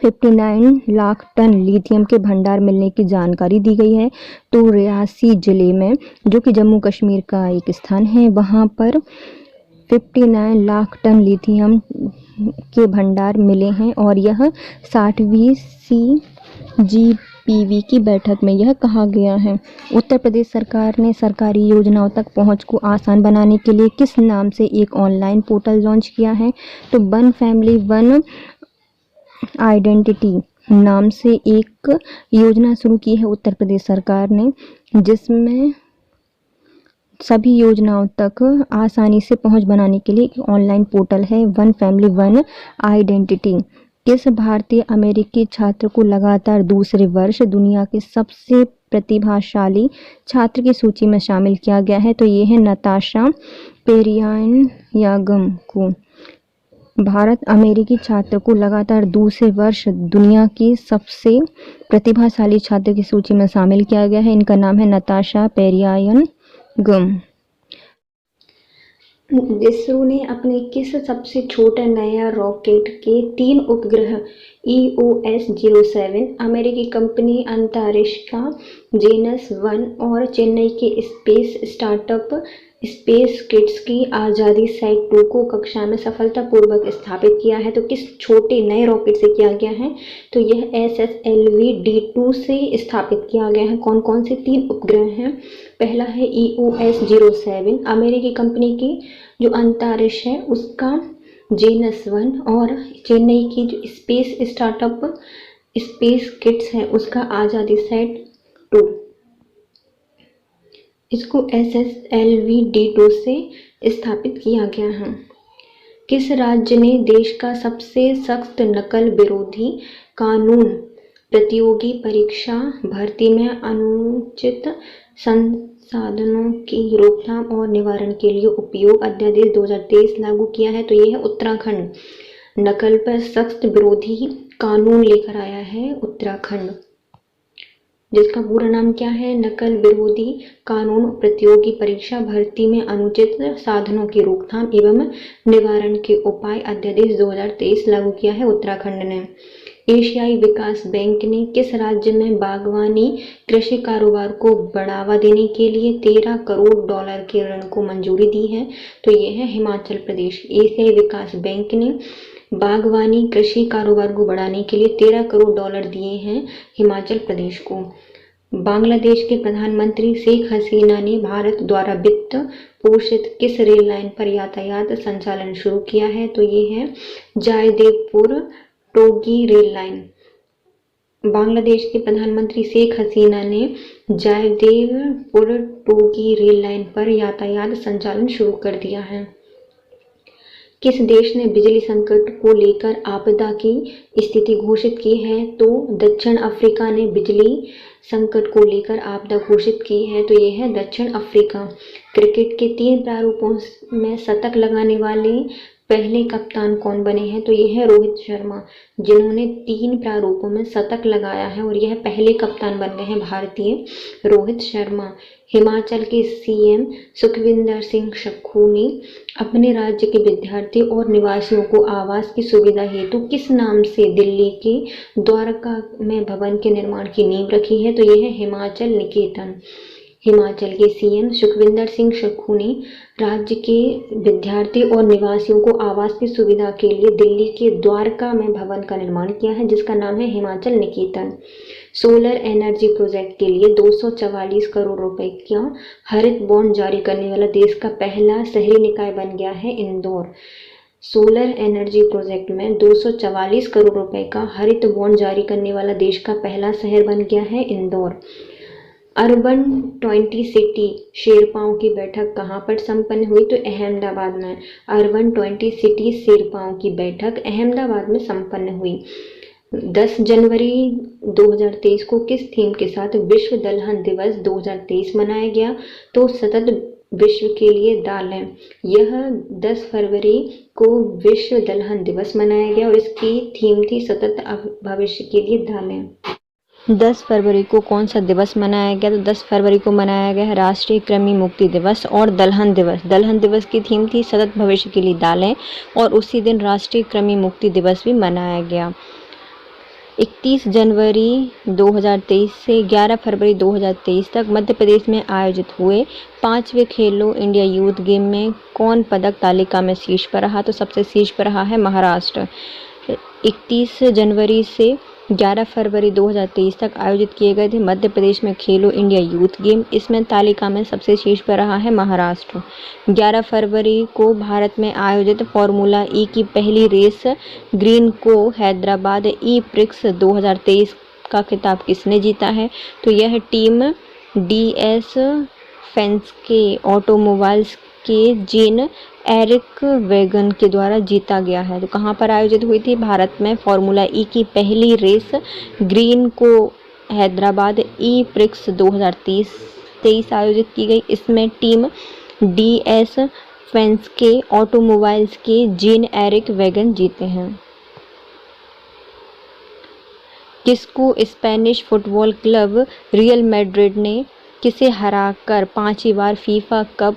59 लाख टन लिथियम के भंडार मिलने की जानकारी दी गई है? तो रियासी जिले में, जो कि जम्मू कश्मीर का एक स्थान है, वहां पर 59 लाख टन लिथियम के भंडार मिले हैं और यह 60वीं CGPB की बैठक में यह कहा गया है। उत्तर प्रदेश सरकार ने सरकारी योजनाओं तक पहुंच को आसान बनाने के लिए किस नाम से एक ऑनलाइन पोर्टल लॉन्च किया है? तो वन फैमिली वन आइडेंटिटी नाम से एक योजना शुरू की है उत्तर प्रदेश सरकार ने, जिसमें सभी योजनाओं तक आसानी से पहुंच बनाने के लिए एक ऑनलाइन पोर्टल है वन फैमिली वन आइडेंटिटी। किस भारतीय अमेरिकी छात्र को लगातार दूसरे वर्ष दुनिया के सबसे प्रतिभाशाली छात्र की सूची में शामिल किया गया है? तो ये है नताशा पेरियायगम को। भारत अमेरिकी छात्र को लगातार दूसरे वर्ष दुनिया की सबसे प्रतिभाशाली छात्र की सूची में शामिल किया गया है। इनका नाम है नताशा पेरियायगम। इसरो ने अपने किस सबसे छोटे नया रॉकेट के 3 उपग्रह EOS-07 अमेरिकी कंपनी अंतरिक्ष का जेनस 1 और चेन्नई के स्पेस स्टार्टअप स्पेस किड्स की आज़ादी साइट 2 को कक्षा में सफलतापूर्वक स्थापित किया है? तो किस छोटे नए रॉकेट से किया गया है? तो यह SSLV-D2 से स्थापित किया गया है। कौन कौन से 3 उपग्रह हैं? पहला है EOS-07 अमेरिकी कंपनी की जो अंतरिक्ष है उसका जेनस 1 और चेन्नई की जो स्पेस स्टार्टअप स्पेस किड्स है उसका आज़ादी साइट 2। इसको SSLV-D2 से स्थापित किया गया है। किस राज्य ने देश का सबसे सख्त नकल विरोधी कानून प्रतियोगी परीक्षा भर्ती में अनुचित संसाधनों की रोकथाम और निवारण के लिए उपयोग अध्यादेश 2023 लागू किया है? तो यह है उत्तराखंड। नकल पर सख्त विरोधी कानून लेकर आया है उत्तराखंड, जिसका पूरा नाम क्या है? नकल विरोधी कानून प्रतियोगी परीक्षा भर्ती में अनुचित साधनों की रोकथाम एवं निवारण के उपाय अध्यादेश 2023 लागू किया है उत्तराखंड ने। एशियाई विकास बैंक ने किस राज्य में बागवानी कृषि कारोबार को बढ़ावा देने के लिए 13 करोड़ डॉलर के ऋण को मंजूरी दी है? तो यह है हिमाचल प्रदेश। एशियाई विकास बैंक ने बागवानी कृषि कारोबार को बढ़ाने के लिए 13 करोड़ डॉलर दिए हैं हिमाचल प्रदेश को। बांग्लादेश के प्रधानमंत्री शेख हसीना ने भारत द्वारा वित्त पोषित किस रेल लाइन पर यातायात संचालन शुरू किया है? तो ये है जयदेवपुर टोगी रेल लाइन। बांग्लादेश के प्रधानमंत्री शेख हसीना ने जयदेवपुर टोगी रेल लाइन पर यातायात संचालन शुरू कर दिया है। किस देश ने बिजली संकट को लेकर आपदा की स्थिति घोषित की है? तो दक्षिण अफ्रीका ने बिजली संकट को लेकर आपदा घोषित की है, तो ये है दक्षिण अफ्रीका। क्रिकेट के 3 प्रारूपों में शतक लगाने वाले पहले कप्तान कौन बने हैं? तो ये है रोहित शर्मा, जिन्होंने 3 प्रारूपों में शतक लगाया है और यह पहले कप्तान बन गए हैं भारतीय रोहित शर्मा। हिमाचल के सीएम सुखविंदर सिंह सुक्खू ने अपने राज्य के विद्यार्थी और निवासियों को आवास की सुविधा हेतु किस नाम से दिल्ली के द्वारका में भवन के निर्माण की नींव रखी है? तो यह है हिमाचल निकेतन। हिमाचल के सीएम सुखविंदर सिंह सुक्खू ने राज्य के विद्यार्थी और निवासियों को आवास की सुविधा के लिए दिल्ली के द्वारका में भवन का निर्माण किया है, जिसका नाम है हिमाचल निकेतन। सोलर एनर्जी प्रोजेक्ट के लिए 244 करोड़ रुपए का हरित बॉन्ड जारी करने वाला देश का पहला शहरी निकाय बन गया है इंदौर। सोलर एनर्जी प्रोजेक्ट में 244 करोड़ रुपए का हरित बॉन्ड जारी करने वाला देश का पहला शहर बन गया है इंदौर। अर्बन 20 सिटी शेरपाओं की बैठक कहाँ पर संपन्न हुई? तो अहमदाबाद में। अर्बन 20 सिटी शेरपाओं की बैठक अहमदाबाद में संपन्न हुई। 10 जनवरी 2023 को किस थीम के साथ विश्व दलहन दिवस 2023 मनाया गया? तो सतत विश्व के लिए दालें। यह 10 फरवरी को विश्व दलहन दिवस मनाया गया और इसकी थीम थी सतत भविष्य के लिए दालें। 10 फरवरी को कौन सा दिवस मनाया गया? तो 10 फरवरी को मनाया गया है राष्ट्रीय कृमि मुक्ति दिवस और दलहन दिवस। दलहन दिवस की थीम थी सतत भविष्य के लिए दालें और उसी दिन राष्ट्रीय कृमि मुक्ति दिवस भी मनाया गया। 31 जनवरी 2023 से 11 फरवरी 2023 तक मध्य प्रदेश में आयोजित हुए 5वें खेलो इंडिया यूथ गेम में कौन पदक तालिका में शीर्ष पर रहा? तो सबसे शीर्ष पर रहा है महाराष्ट्र। 31 जनवरी से 11 फरवरी 2023 तक आयोजित किए गए थे मध्य प्रदेश में खेलो इंडिया यूथ गेम, इसमें तालिका में सबसे शीर्ष पर रहा है महाराष्ट्र। 11 फरवरी को भारत में आयोजित फार्मूला ई की पहली रेस ग्रीन को हैदराबाद ई प्रिक्स 2023 का खिताब किसने जीता है? तो यह टीम DS फेंस्के ऑटोमोबाइल्स के जीन एरिक वैगन के द्वारा जीता गया है। तो कहाँ पर आयोजित हुई थी? भारत में फार्मूला ई की पहली रेस ग्रीन को हैदराबाद ई प्रिक्स 2023 आयोजित की गई। इसमें टीम DS फेंस्के ऑटोमोबाइल्स के जीन एरिक वैगन जीते हैं। किसको Spanish football club real Madrid ने किसे हराकर 5वीं बार फीफा कप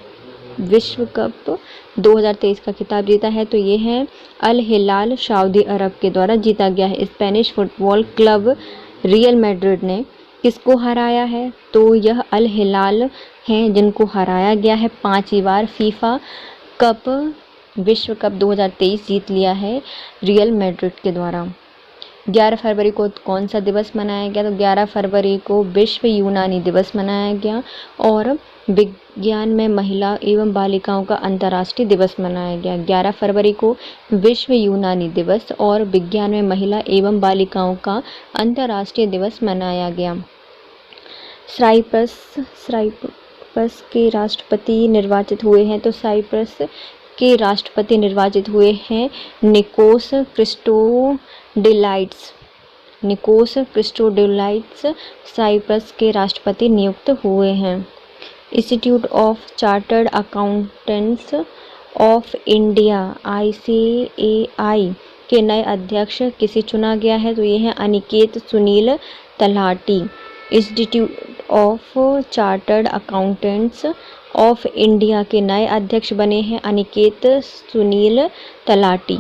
विश्व कप 2023 का खिताब जीता है? तो ये है अल हिलाल सऊदी अरब के द्वारा जीता गया है। Spanish football club real Madrid ने किसको हराया है? तो यह अल हिलाल हैं जिनको हराया गया है। 5वीं बार फीफा कप विश्व कप 2023 जीत लिया है रियल मैड्रिड के द्वारा। 11 फरवरी को कौन सा दिवस मनाया गया? तो 11 फरवरी को विश्व यूनानी दिवस मनाया गया और विज्ञान में महिला एवं बालिकाओं का अंतर्राष्ट्रीय दिवस मनाया गया। 11 फरवरी को विश्व यूनानी दिवस और विज्ञान में महिला एवं बालिकाओं का अंतर्राष्ट्रीय दिवस मनाया गया। साइप्रस के राष्ट्रपति निर्वाचित हुए हैं। तो साइप्रस के राष्ट्रपति निर्वाचित हुए हैं निकोस क्रिस्टोडिलाइट्स साइप्रस के राष्ट्रपति नियुक्त हुए हैं। Institute of chartered accountants of India ICAI के नए अध्यक्ष किसे चुना गया है? तो ये है Aniket Sunil talati. Institute of chartered accountants of India के नए अध्यक्ष बने हैं अनिकेत सुनील तलाटी।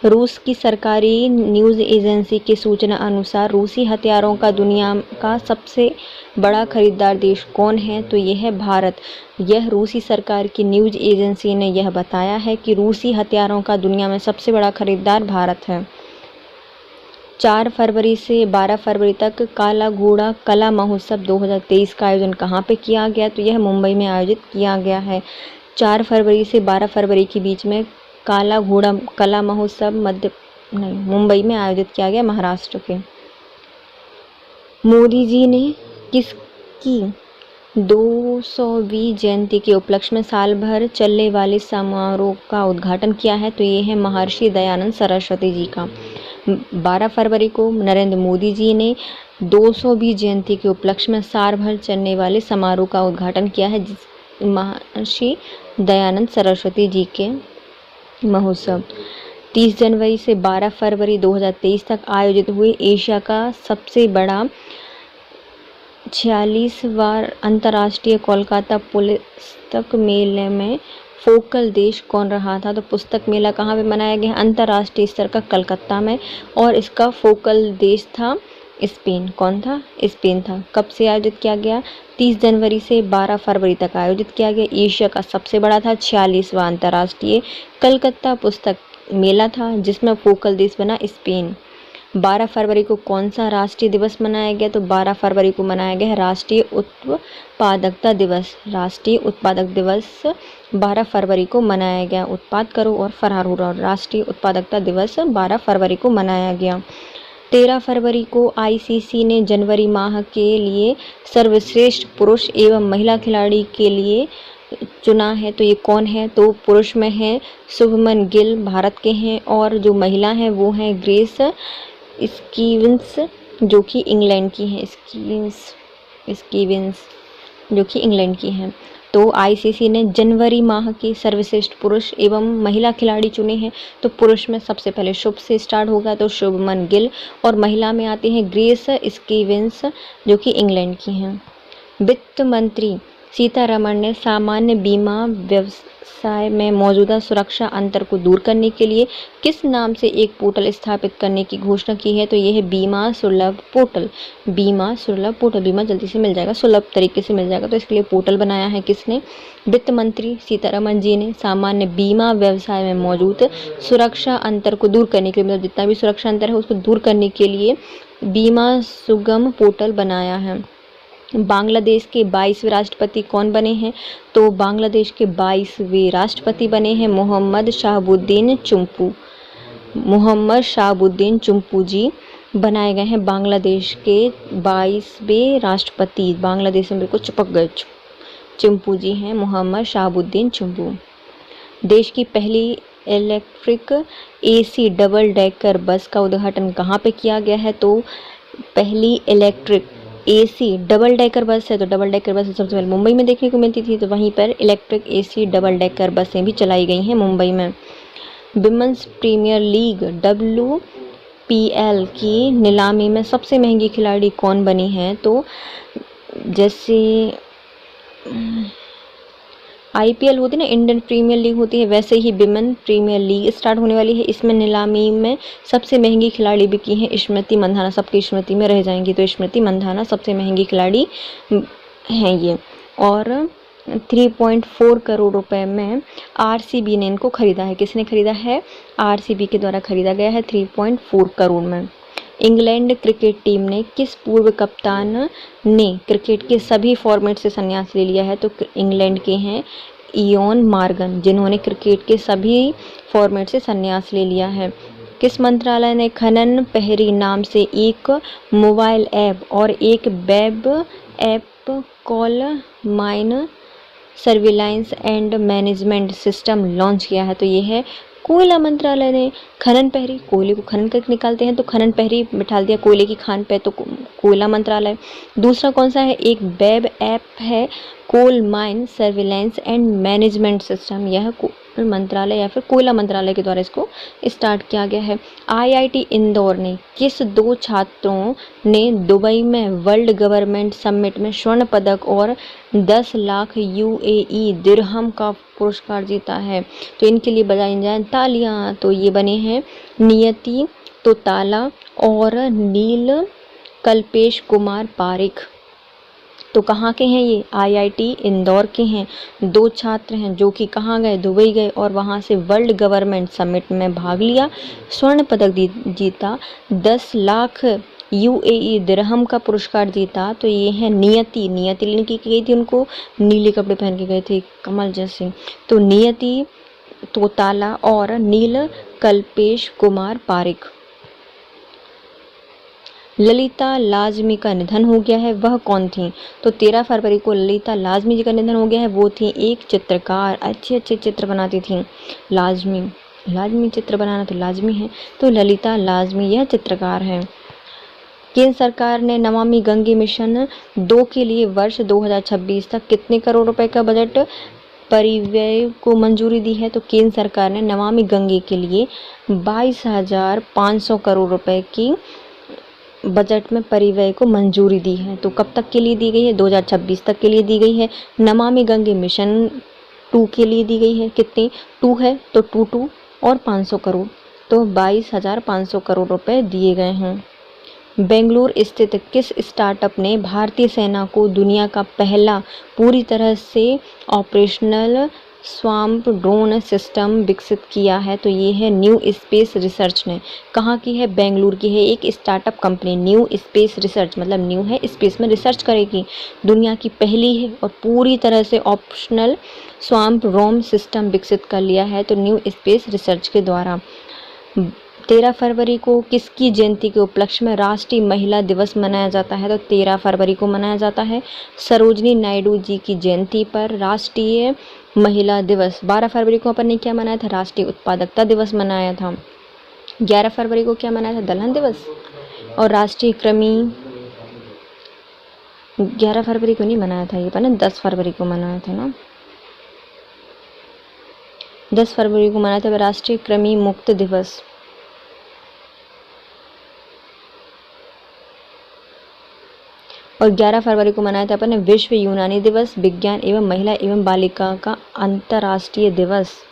रूस की सरकारी न्यूज़ एजेंसी की सूचना अनुसार रूसी हथियारों का दुनिया का सबसे बड़ा खरीदार देश कौन है? तो यह है भारत। यह रूसी सरकार की न्यूज़ एजेंसी ने यह बताया है कि रूसी हथियारों का दुनिया में सबसे बड़ा खरीदार भारत है। 4 फरवरी से 12 फरवरी तक काला घोड़ा कला महोत्सव 2023 का आयोजन कहाँ पे किया गया? तो यह मुंबई में आयोजित किया गया है। 4 फरवरी से 12 फरवरी के बीच में काला घोड़ा कला महोत्सव मुंबई में आयोजित किया गया, महाराष्ट्र के। मोदी जी ने किसकी 200वीं जयंती के उपलक्ष्य में साल भर चलने वाले समारोह का उद्घाटन किया है, तो ये है महर्षि दयानंद सरस्वती जी का। 12 फरवरी को नरेंद्र मोदी जी ने 200वीं जयंती के उपलक्ष्य में साल भर चलने वाले समारोह का उद्घाटन किया है, जिस महर्षि दयानंद सरस्वती जी के महोत्सव 30 जनवरी से 12 फरवरी 2023 तक आयोजित हुए एशिया का सबसे बड़ा 46वां अंतर्राष्ट्रीय कोलकाता पुस्तक मेले में फोकल देश कौन रहा था? तो पुस्तक मेला कहाँ पे मनाया गया? अंतर्राष्ट्रीय स्तर का कलकत्ता में, और इसका फोकल देश था स्पेन। कौन था? स्पेन था। कब से आयोजित किया गया? 30 जनवरी से 12 फरवरी तक आयोजित किया गया। एशिया का सबसे बड़ा था 46वां अंतर्राष्ट्रीय कलकत्ता पुस्तक मेला था, जिसमें फोकल देश बना स्पेन। 12 फरवरी को कौन सा राष्ट्रीय दिवस मनाया गया? तो 12 फरवरी को मनाया गया राष्ट्रीय उत्पादकता दिवस। राष्ट्रीय उत्पादक दिवस 12 फरवरी को मनाया गया। उत्पाद करो और फरार हो रहा। राष्ट्रीय उत्पादकता दिवस 12 फरवरी को मनाया गया। 13 फरवरी को आईसीसी ने जनवरी माह के लिए सर्वश्रेष्ठ पुरुष एवं महिला खिलाड़ी के लिए चुना है, तो ये कौन है? तो पुरुष में है शुभमन गिल, भारत के हैं, और जो महिला है वो है ग्रेस स्टीवंस, जो कि इंग्लैंड की हैं। स्टीवंस जो कि इंग्लैंड की हैं। तो आईसीसी ने जनवरी माह के सर्वश्रेष्ठ पुरुष एवं महिला खिलाड़ी चुने हैं। तो पुरुष में सबसे पहले शुभ से स्टार्ट होगा, तो शुभमन गिल, और महिला में आते हैं ग्रेस स्टीवंस, जो कि इंग्लैंड की हैं। वित्त मंत्री सीतारमण ने सामान्य बीमा व्यवसाय में मौजूदा सुरक्षा अंतर को दूर करने के लिए किस नाम से एक पोर्टल स्थापित करने की घोषणा की है? तो यह है बीमा सुलभ पोर्टल। बीमा सुलभ पोर्टल, बीमा जल्दी से मिल जाएगा, सुलभ तरीके से मिल जाएगा, तो इसके लिए पोर्टल बनाया है किसने? वित्त मंत्री सीतारमण जी ने सामान्य बीमा व्यवसाय में मौजूद सुरक्षा अंतर को दूर करने के लिए, मतलब जितना भी सुरक्षा अंतर है उसको दूर करने के लिए बीमा सुगम पोर्टल बनाया है। बांग्लादेश के 22वें राष्ट्रपति कौन बने हैं? तो बांग्लादेश के 22वें राष्ट्रपति बने हैं मोहम्मद शाहबुद्दीन चुम्पू। मोहम्मद शाहबुद्दीन चुम्पू जी बनाए गए हैं बांग्लादेश के 22वें राष्ट्रपति। बांग्लादेश में बिल्कुल चिपक गए, चुम्पू जी हैं मोहम्मद शाहबुद्दीन चुम्पू। देश की पहली electric AC double decker bus का उद्घाटन कहाँ पे किया गया है? तो पहली electric AC double decker bus है, तो डबल डेकर बस सबसे पहले मुंबई में देखने को मिलती थी, तो वहीं पर इलेक्ट्रिक एसी डबल डेकर बसें भी चलाई गई हैं मुंबई में। विमेंस प्रीमियर लीग WPL की नीलामी में सबसे महंगी खिलाड़ी कौन बनी है? तो जैसे IPL होती है ना, इंडियन प्रीमियर लीग होती है, वैसे ही विमेन प्रीमियर लीग स्टार्ट होने वाली है। इसमें नीलामी में सबसे महंगी खिलाड़ी बिकी है स्मृति मंधाना। सबकी स्मृति में रह जाएंगी, तो स्मृति मंधाना सबसे महंगी खिलाड़ी हैं ये। और 3.4 करोड़ रुपए में RCB ने इनको खरीदा है। किसने खरीदा है? RCB के द्वारा खरीदा गया है 3.4 करोड़ में। इंग्लैंड क्रिकेट टीम ने किस पूर्व कप्तान ने क्रिकेट के सभी फॉर्मेट से संन्यास ले लिया है? तो इंग्लैंड के हैं इयोन मॉर्गन, जिन्होंने क्रिकेट के सभी फॉर्मेट से संन्यास ले लिया है। किस मंत्रालय ने खनन प्रहरी नाम से एक मोबाइल ऐप और एक web app call mine surveillance and management system launch किया है? तो ये है कोयला मंत्रालय ने। खनन प्रहरी, कोयले को खनन करके निकालते हैं, तो खनन प्रहरी बिठा दिया कोयले की खान पे, तो कोयला मंत्रालय। दूसरा कौन सा है? एक वेब ऐप है coal mine surveillance and management system. यह कोल मंत्रालय या फिर कोयला मंत्रालय के द्वारा इसको स्टार्ट किया गया है। IIT इंदौर ने किस 2 छात्रों ने दुबई में वर्ल्ड गवर्नमेंट समिट में स्वर्ण पदक और 10 लाख UAE दिरहम का पुरस्कार जीता है? तो इनके लिए बजाई जाए तालियां। तो ये बने हैं नियति तोताला और नील कल्पेश कुमार पारिक। तो कहाँ के हैं ये? IIT इंदौर के हैं। 2 छात्र हैं जो कि कहाँ गए? दुबई गए और वहाँ से वर्ल्ड गवर्नमेंट समिट में भाग लिया, स्वर्ण पदक जीता, 10 लाख UAE दिरहम का पुरस्कार जीता। तो ये है नियति लेने की गई थी, उनको नीले कपड़े पहन के गए थे कमल जैसे। तो नियति तोताला और नील कल्पेश कुमार पारिक। ललिता लाजमी का निधन हो गया है, वह कौन थी? तो 13 फरवरी को ललिता लाजमी जी का निधन हो गया है। वो थी एक चित्रकार, अच्छे अच्छे चित्र बनाती थी। लाजमी चित्र बनाना तो लाजमी है, तो ललिता लाजमी यह चित्रकार हैं। केंद्र सरकार ने नमामि गंगे मिशन 2 के लिए वर्ष 2026 तक कितने करोड़ रुपए का बजट परिव्यय को मंजूरी दी है? तो केंद्र सरकार ने नमामि गंगे के लिए 22,500 करोड़ रुपए की बजट में परिव्यय को मंजूरी दी है। तो कब तक के लिए दी गई है? 2026 तक के लिए दी गई है। नमामि गंगे मिशन 2 के लिए दी गई है। कितनी 2 है? तो 2 और 500 करोड़, तो 22,500 करोड़ रुपए दिए गए हैं। बेंगलुरु स्थित किस स्टार्टअप ने भारतीय सेना को दुनिया का पहला पूरी तरह से ऑपरेशनल स्वाम्प ड्रोन सिस्टम विकसित किया है? तो ये है न्यू स्पेस रिसर्च ने। कहाँ की है? बेंगलुरु की है एक startup company new space research, मतलब न्यू है, स्पेस में रिसर्च करेगी। दुनिया की पहली है और पूरी तरह से ऑपरेशनल स्वाम्प ड्रोन सिस्टम विकसित कर लिया है, तो न्यू स्पेस रिसर्च के द्वारा। 13 फरवरी को किसकी जयंती के उपलक्ष्य में राष्ट्रीय महिला दिवस मनाया जाता है? तो 13 फरवरी को मनाया जाता है सरोजिनी नायडू जी की जयंती पर राष्ट्रीय महिला दिवस। 12 फरवरी को अपन ने क्या मनाया था? राष्ट्रीय उत्पादकता दिवस मनाया था। 11 फरवरी को क्या मनाया था? दलहन दिवस। और राष्ट्रीय कृमि 11 फरवरी को नहीं मनाया था, ये अपन ने 10 फरवरी को मनाया था ना, 10 फरवरी को मनाया था राष्ट्रीय कृमि मुक्त दिवस। और 11 फरवरी को मनाया था अपन ने विश्व यूनानी दिवस, विज्ञान एवं महिला एवं बालिका का अंतर्राष्ट्रीय दिवस।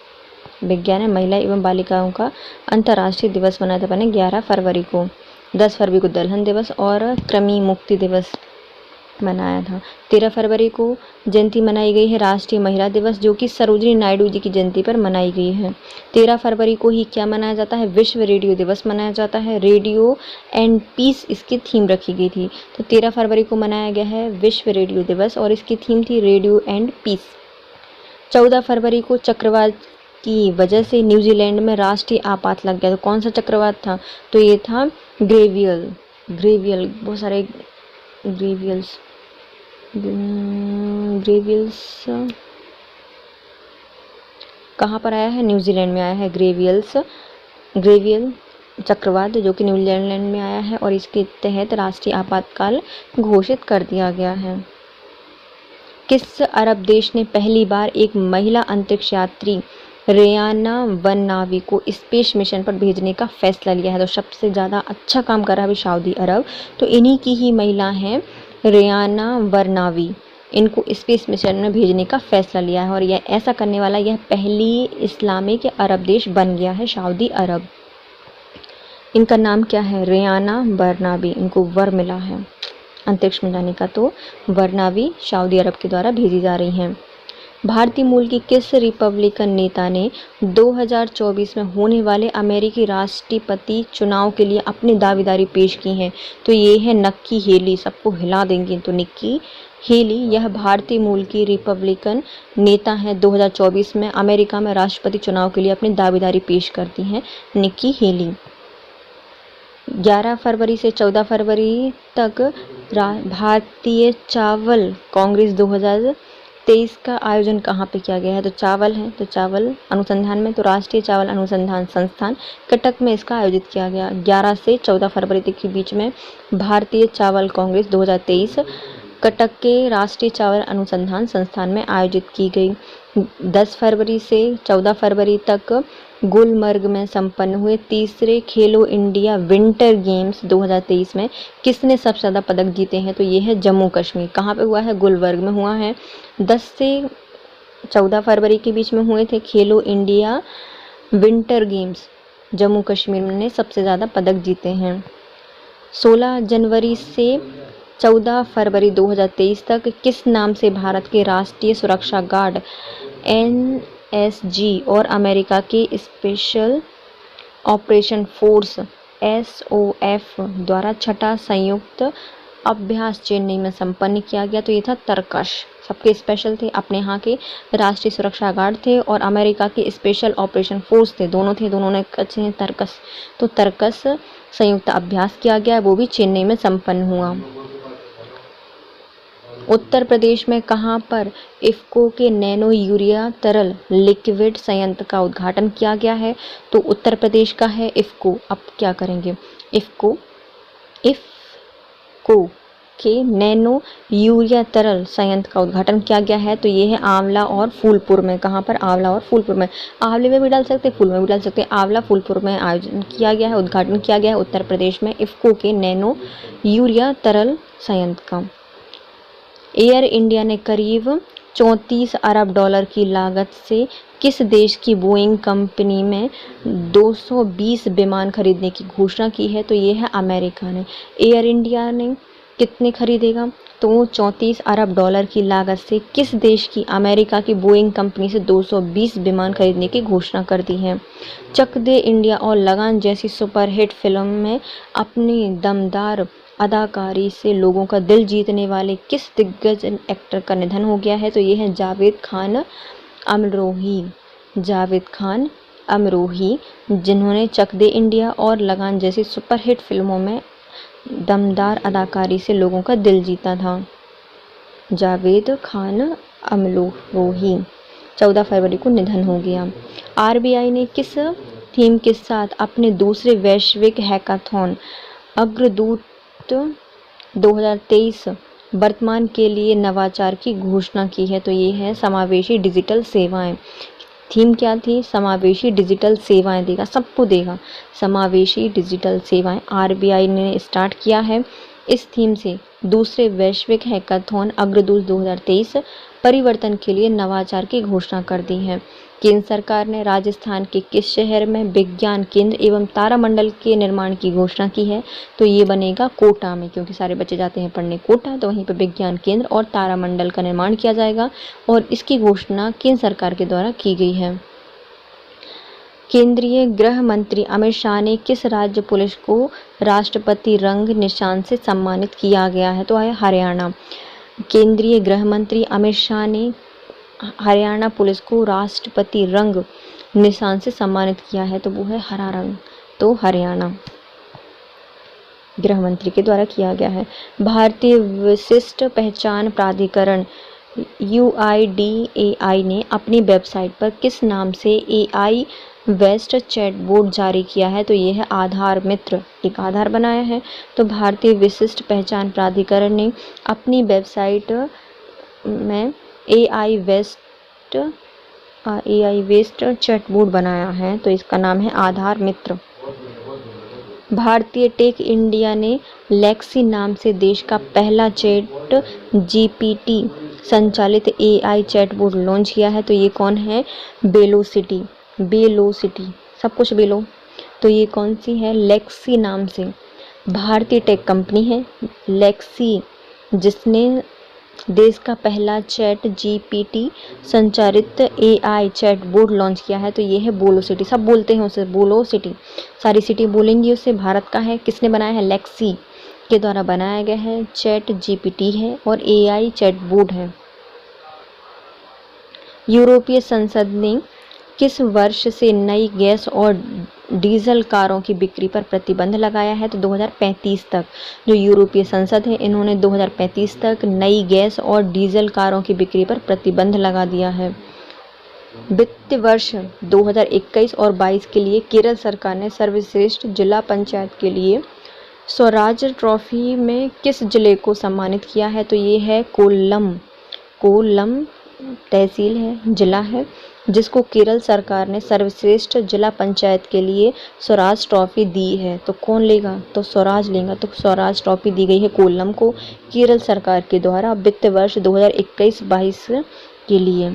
विज्ञान एवं महिला एवं बालिकाओं का अंतर्राष्ट्रीय दिवस मनाया था अपन ने 11 फरवरी को। 10 फरवरी को दलहन दिवस और कृमि मुक्ति दिवस मनाया था। 13 फरवरी को जयंती मनाई गई है राष्ट्रीय महिला दिवस, जो कि सरोजिनी नायडू जी की जयंती पर मनाई गई है। 13 फरवरी को ही क्या मनाया जाता है? विश्व रेडियो दिवस मनाया जाता है। रेडियो एंड पीस इसकी थीम रखी गई थी, तो 13 फरवरी को मनाया गया है विश्व रेडियो दिवस और इसकी थीम थी रेडियो एंड पीस। 14 फरवरी को चक्रवात की वजह से न्यूजीलैंड में राष्ट्रीय आपात लग गया। तो कौन सा चक्रवात था? तो ये था ग्रेवियल, बहुत सारे ग्रेवियल्स कहाँ पर आया है? न्यूजीलैंड में आया है ग्रेवियल चक्रवात, जो कि न्यूजीलैंड में आया है और इसके तहत राष्ट्रीय आपातकाल घोषित कर दिया गया है। किस अरब देश ने पहली बार एक महिला अंतरिक्ष यात्री रेयाना वरनावी को स्पेस मिशन पर भेजने का फैसला लिया है? तो सबसे ज़्यादा अच्छा काम कर रहा है सऊदी अरब, तो इन्हीं की ही महिला हैं रेयाना वरनावी। इनको स्पेस मिशन में भेजने का फैसला लिया है और यह ऐसा करने वाला यह पहली इस्लामिक अरब देश बन गया है, सऊदी अरब। इनका नाम क्या है? रेयाना वरनावी। इनको वर मिला है अंतरिक्ष में जाने का, तो वरनावी सऊदी अरब के द्वारा भेजी जा रही हैं। भारतीय मूल की किस रिपब्लिकन नेता ने 2024 में होने वाले अमेरिकी राष्ट्रपति चुनाव के लिए अपनी दावेदारी पेश की है? तो ये है निक्की हेली। सबको हिला देंगे, तो निक्की हेली यह भारतीय मूल की रिपब्लिकन नेता हैं। 2024 में अमेरिका में राष्ट्रपति चुनाव के लिए अपनी दावेदारी पेश करती हैं निक्की हेली। 11 फरवरी से 14 फरवरी तक भारतीय चावल कांग्रेस 2023 का आयोजन कहाँ पे किया गया है? तो चावल है, तो चावल अनुसंधान में, तो राष्ट्रीय चावल अनुसंधान संस्थान कटक में इसका आयोजित किया गया। 11 से 14 फरवरी तक के बीच में भारतीय चावल कांग्रेस 2023 कटक के राष्ट्रीय चावल अनुसंधान संस्थान में आयोजित की गई। 10 फरवरी से 14 फरवरी तक गुलमर्ग में संपन्न हुए तीसरे खेलो इंडिया विंटर गेम्स 2023 में किसने सबसे ज़्यादा पदक जीते हैं? तो ये है जम्मू कश्मीर। कहाँ पे हुआ है? गुलमर्ग में हुआ है। 10 से 14 फरवरी के बीच में हुए थे खेलो India winter games, Jammu Kashmir ने सबसे ज़्यादा पदक जीते हैं। 16 जनवरी से 14 फरवरी 2023 तक किस नाम से भारत के राष्ट्रीय सुरक्षा गार्ड NSG और अमेरिका के स्पेशल ऑपरेशन फोर्स SOF द्वारा छठा संयुक्त अभ्यास चेन्नई में संपन्न किया गया। तो ये था तर्कश, सबके स्पेशल थे, अपने यहाँ के राष्ट्रीय सुरक्षा गार्ड थे और अमेरिका के स्पेशल ऑपरेशन फोर्स थे, दोनों थे, दोनों ने अच्छे हैं तर्कश। तो तर्कश संयुक्त अभ्यास किया गया, वो भी चेन्नई में संपन्न हुआ। उत्तर प्रदेश में कहाँ पर इफ्को के नैनो यूरिया तरल लिक्विड संयंत्र का उद्घाटन किया गया है? तो उत्तर प्रदेश का है इफ्को। अब क्या करेंगे, इफ्को के नैनो यूरिया तरल संयंत्र का उद्घाटन किया गया है। तो ये है आंवला और फूलपुर में। कहाँ पर? आंवला और फूलपुर में। आंवले में भी डाल सकते हैं, फूल में भी डाल सकते हैं। आंवला फूलपुर में आयोजन किया गया है, उद्घाटन किया गया है उत्तर प्रदेश में इफ्को के नैनो यूरिया तरल संयंत्र का। एयर इंडिया ने करीब 34 अरब डॉलर की लागत से किस देश की बोइंग कंपनी में 220 विमान खरीदने की घोषणा की है? तो ये है अमेरिका ने। एयर इंडिया ने कितने खरीदेगा? तो 34 अरब डॉलर की लागत से किस देश की? अमेरिका की बोइंग कंपनी से 220 विमान खरीदने की घोषणा कर दी है। चक दे इंडिया और लगान जैसी सुपरहिट फिल्म में अपनी दमदार अदाकारी से लोगों का दिल जीतने वाले किस दिग्गज एक्टर का निधन हो गया है? तो ये है जावेद खान अमरोही। जावेद खान अमरोही, जिन्होंने चक दे इंडिया और लगान जैसी सुपरहिट फिल्मों में दमदार अदाकारी से लोगों का दिल जीता था। जावेद खान अमरोही 14 फरवरी को निधन हो गया। आरबीआई ने किस थीम के साथ अपने दूसरे वैश्विक हैकाथॉन अग्रदूत 2023 वर्तमान के लिए नवाचार की घोषणा की है? तो ये है समावेशी डिजिटल सेवाएं। थीम क्या थी? समावेशी डिजिटल सेवाएं देगा, सबको देगा, समावेशी डिजिटल सेवाएं। आरबीआई ने स्टार्ट किया है इस थीम से दूसरे वैश्विक हैकाथॉन अग्रदूत 2023 परिवर्तन के लिए नवाचार की घोषणा कर दी है। केंद्र सरकार ने राजस्थान के किस शहर में विज्ञान केंद्र एवं तारामंडल के निर्माण की घोषणा की है? तो ये बनेगा कोटा में, क्योंकि सारे बच्चे जाते हैं पढ़ने कोटा, तो वहीं पर विज्ञान केंद्र और तारामंडल का निर्माण किया जाएगा और इसकी घोषणा केंद्र सरकार के द्वारा की गई है। केंद्रीय गृह मंत्री अमित शाह ने किस राज्य पुलिस को राष्ट्रपति रंग निशान से सम्मानित किया गया है? तो है हरियाणा। केंद्रीय गृह मंत्री अमित शाह ने हरियाणा पुलिस को राष्ट्रपति रंग निशान से सम्मानित किया है, तो वो है हरा रंग, तो हरियाणा गृह मंत्री के द्वारा किया गया है। भारतीय विशिष्ट पहचान प्राधिकरण UIDAI ने अपनी वेबसाइट पर किस नाम से AI वेस्ट चैटबोट जारी किया है? तो ये है आधार मित्र, एक आधार बनाया है। तो भारतीय विशिष्ट पहचान प्राधिकरण ने अपनी वेबसाइट में AI वेस्ट चैटबोट बनाया है, तो इसका नाम है आधार मित्र। भारतीय टेक इंडिया ने लेक्सी नाम से देश का पहला चैट GPT संचालित AI चैटबोट लॉन्च किया है, तो ये कौन है? बेलोसिटी, सब कुछ बेलो। तो ये कौन सी है? लेक्सी नाम से भारतीय टेक कंपनी है लेक्सी, जिसने देश का पहला चैट GPT संचालित AI चैटबोट लॉन्च किया है, तो ये है बोलोसिटी। सब बोलते हैं उसे बोलोसिटी, सारी सिटी बोलेंगी उसे। भारत का है, किसने बनाया है? लेक्सी के द्वारा बनाया गया है, चैट GPT है और AI चैटबोट है। यूरोपीय संसद ने किस वर्ष से नई गैस और डीजल कारों की बिक्री पर प्रतिबंध लगाया है? तो 2035 तक। जो यूरोपीय संसद है, इन्होंने 2035 तक नई गैस और डीजल कारों की बिक्री पर प्रतिबंध लगा दिया है। वित्त वर्ष 2021 और 22 के लिए केरल सरकार ने सर्वश्रेष्ठ जिला पंचायत के लिए स्वराज ट्रॉफी में किस जिले को सम्मानित किया है? तो ये है कोल्लम तहसील है, जिला है, जिसको केरल सरकार ने सर्वश्रेष्ठ जिला पंचायत के लिए स्वराज ट्रॉफी दी है। तो कौन लेगा? तो स्वराज लेगा। तो स्वराज ट्रॉफी दी गई है कोल्लम को केरल सरकार के द्वारा वित्त वर्ष 2021-22 के लिए।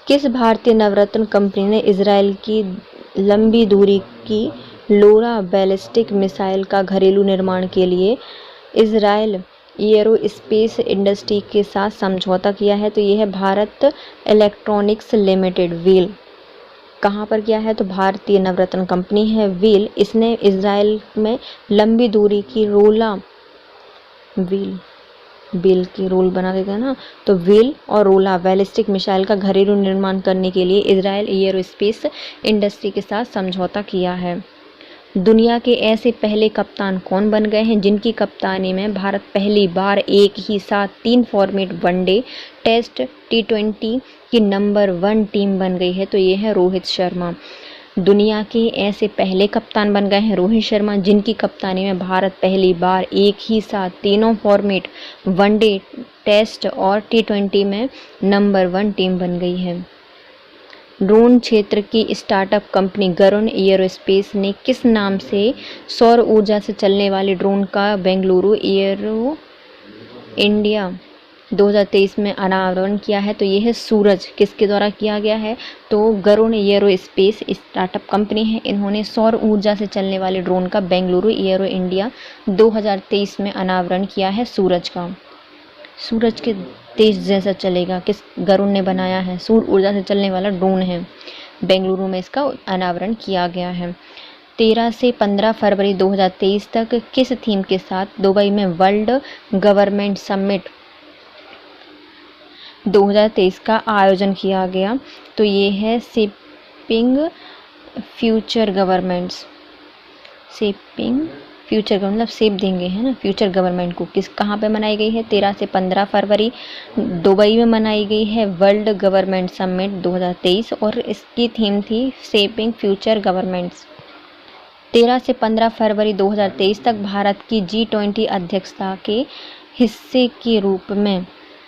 किस भारतीय नवरत्न कंपनी ने इजराइल की लंबी दूरी की लोरा बैलिस्टिक मिसाइल का घरेलू निर्माण के लिए इजराइल एरोस्पेस इंडस्ट्री के साथ समझौता किया है? तो ये है भारत इलेक्ट्रॉनिक्स लिमिटेड, वेल। कहाँ पर किया है? तो भारतीय नवरत्न कंपनी है वेल, इसने इजराइल में लंबी दूरी की व्हील, व्हील के रोल बना देते हैं ना, तो व्हील और रोला बैलिस्टिक मिसाइल का घरेलू निर्माण करने के लिए इजराइल एयरोस्पेस इंडस्ट्री के साथ समझौता किया है। दुनिया के ऐसे पहले कप्तान कौन बन गए हैं जिनकी कप्तानी में भारत पहली बार एक ही साथ 3 फॉर्मेट वनडे, टेस्ट, T20 की नंबर 1 टीम बन गई है, तो ये है रोहित शर्मा। दुनिया के ऐसे पहले कप्तान बन गए हैं रोहित शर्मा जिनकी कप्तानी में भारत पहली बार एक ही साथ तीनों फॉर्मेट वनडे, टेस्ट और T20 में नंबर 1 टीम बन गई है। ड्रोन क्षेत्र की स्टार्टअप कंपनी गरुड़ एयरोस्पेस ने किस नाम से सौर ऊर्जा से चलने वाले ड्रोन का बेंगलुरु एयरो इंडिया 2023 में अनावरण किया है, तो ये है सूरज। किसके द्वारा किया गया है, तो गरुड़ एयरोस्पेस स्टार्टअप कंपनी है, इन्होंने सौर ऊर्जा से चलने वाले ड्रोन का बेंगलुरु एयरो इंडिया 2023 में अनावरण किया है सूरज का। सूरज के तेज जैसा चलेगा, किस गरुड़ ने बनाया है, सौर ऊर्जा से चलने वाला ड्रोन है, बेंगलुरु में इसका अनावरण किया गया है। 13 से 15 फरवरी 2023 तक किस थीम के साथ दुबई में वर्ल्ड गवर्नमेंट समिट 2023 का आयोजन किया गया, तो ये है shaping future governments. Shaping future government मतलब शेप देंगे, है ना, फ्यूचर गवर्नमेंट को। किस कहाँ पे मनाई गई है, 13 से 15 फरवरी दुबई में मनाई गई है वर्ल्ड गवर्नमेंट समिट 2023 और इसकी थीम थी शेपिंग फ्यूचर गवर्नमेंट्स। 13 से 15 फरवरी 2023 तक भारत की G20 अध्यक्षता के हिस्से के रूप में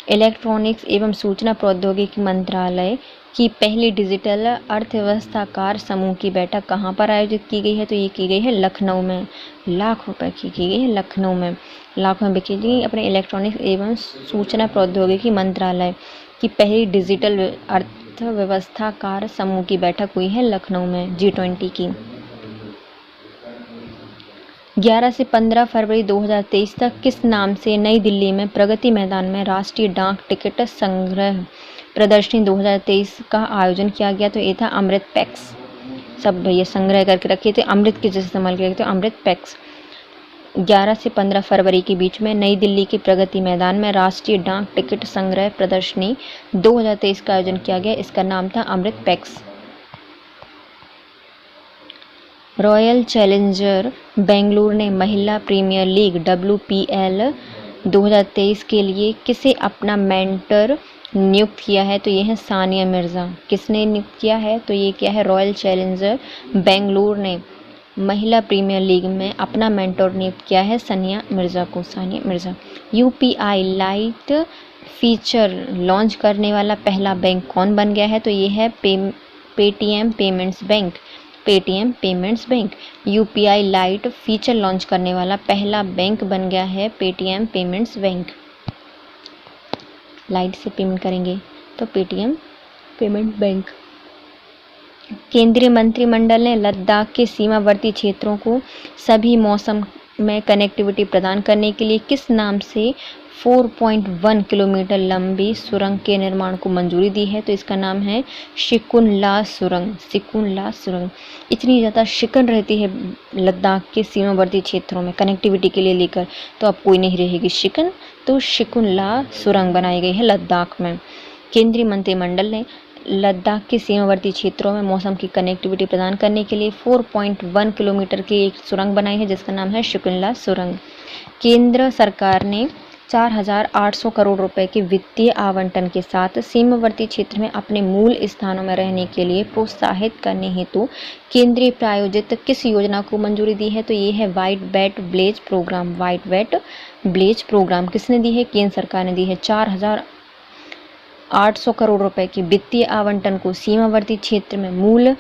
इलेक्ट्रॉनिक्स एवं सूचना प्रौद्योगिकी मंत्रालय की पहली डिजिटल अर्थव्यवस्थाकार समूह की बैठक कहाँ पर आयोजित की गई है, तो ये की गई है लखनऊ में। लाख रुपए की गई है लखनऊ में, लाख में बिकी गई। अपने इलेक्ट्रॉनिक्स एवं सूचना प्रौद्योगिकी मंत्रालय की पहली डिजिटल अर्थव्यवस्थाकार समूह की बैठक हुई है लखनऊ में G20 की। 11 से 15 फरवरी 2023 तक किस नाम से नई दिल्ली में प्रगति मैदान में राष्ट्रीय डाक टिकट संग्रह प्रदर्शनी 2023 का आयोजन किया गया, तो ये था अमृत पैक्स। सब ये संग्रह करके रखे थे, अमृत के जैसे संभाल के रखे थे, अमृत पैक्स। 11 से 15 फरवरी के बीच में नई दिल्ली के प्रगति मैदान में राष्ट्रीय डाक टिकट संग्रह प्रदर्शनी 2023 का आयोजन किया गया, इसका नाम था अमृत पैक्स। रॉयल चैलेंजर बेंगलुरु ने महिला प्रीमियर लीग WPL 2023 के लिए किसे अपना मेंटर नियुक्त किया है, तो ये है सानिया मिर्ज़ा। किसने नियुक्त किया है, तो ये क्या है, रॉयल चैलेंजर बेंगलुरु ने महिला प्रीमियर लीग में अपना मेंटर नियुक्त किया है सानिया मिर्ज़ा को, Sania Mirza. UPI light feature launch करने वाला पहला बैंक कौन बन गया है, तो ये है Paytm payments bank, Paytm payments bank. UPI light feature launch करने वाला पहला बैंक बन गया है पेटीएम पेमेंट्स बैंक। लाइट से पेमेंट करेंगे तो पेटीएम पेमेंट बैंक। केंद्रीय मंत्रिमंडल ने लद्दाख के सीमावर्ती क्षेत्रों को सभी मौसम में कनेक्टिविटी प्रदान करने के लिए किस नाम से 4.1 किलोमीटर लंबी सुरंग के निर्माण को मंजूरी दी है, तो इसका नाम है शिकुन ला सुरंग, शिकुन ला सुरंग। इतनी ज़्यादा शिकन रहती है लद्दाख के सीमावर्ती क्षेत्रों में कनेक्टिविटी के लिए लेकर, तो अब कोई नहीं रहेगी शिकन, तो शिकुन ला सुरंग बनाई गई है लद्दाख में। केंद्रीय मंत्रिमंडल ने लद्दाख के सीमावर्ती क्षेत्रों में मौसम की कनेक्टिविटी प्रदान करने के लिए 4.1 किलोमीटर की एक सुरंग बनाई है जिसका नाम है शिकुन ला सुरंग। केंद्र सरकार ने 4,800 करोड़ रुपए के वित्तीय आवंटन के साथ सीमावर्ती क्षेत्र में अपने मूल स्थानों में रहने के लिए प्रोत्साहित करने हेतु केंद्रीय प्रायोजित किस योजना को मंजूरी दी है, तो ये है white wet village programme. White wet village programme किसने दी है, केंद्र सरकार ने दी है। 4,800 करोड़ रुपए के वित्तीय आवंटन को सीमावर्ती क्षेत्र में मूल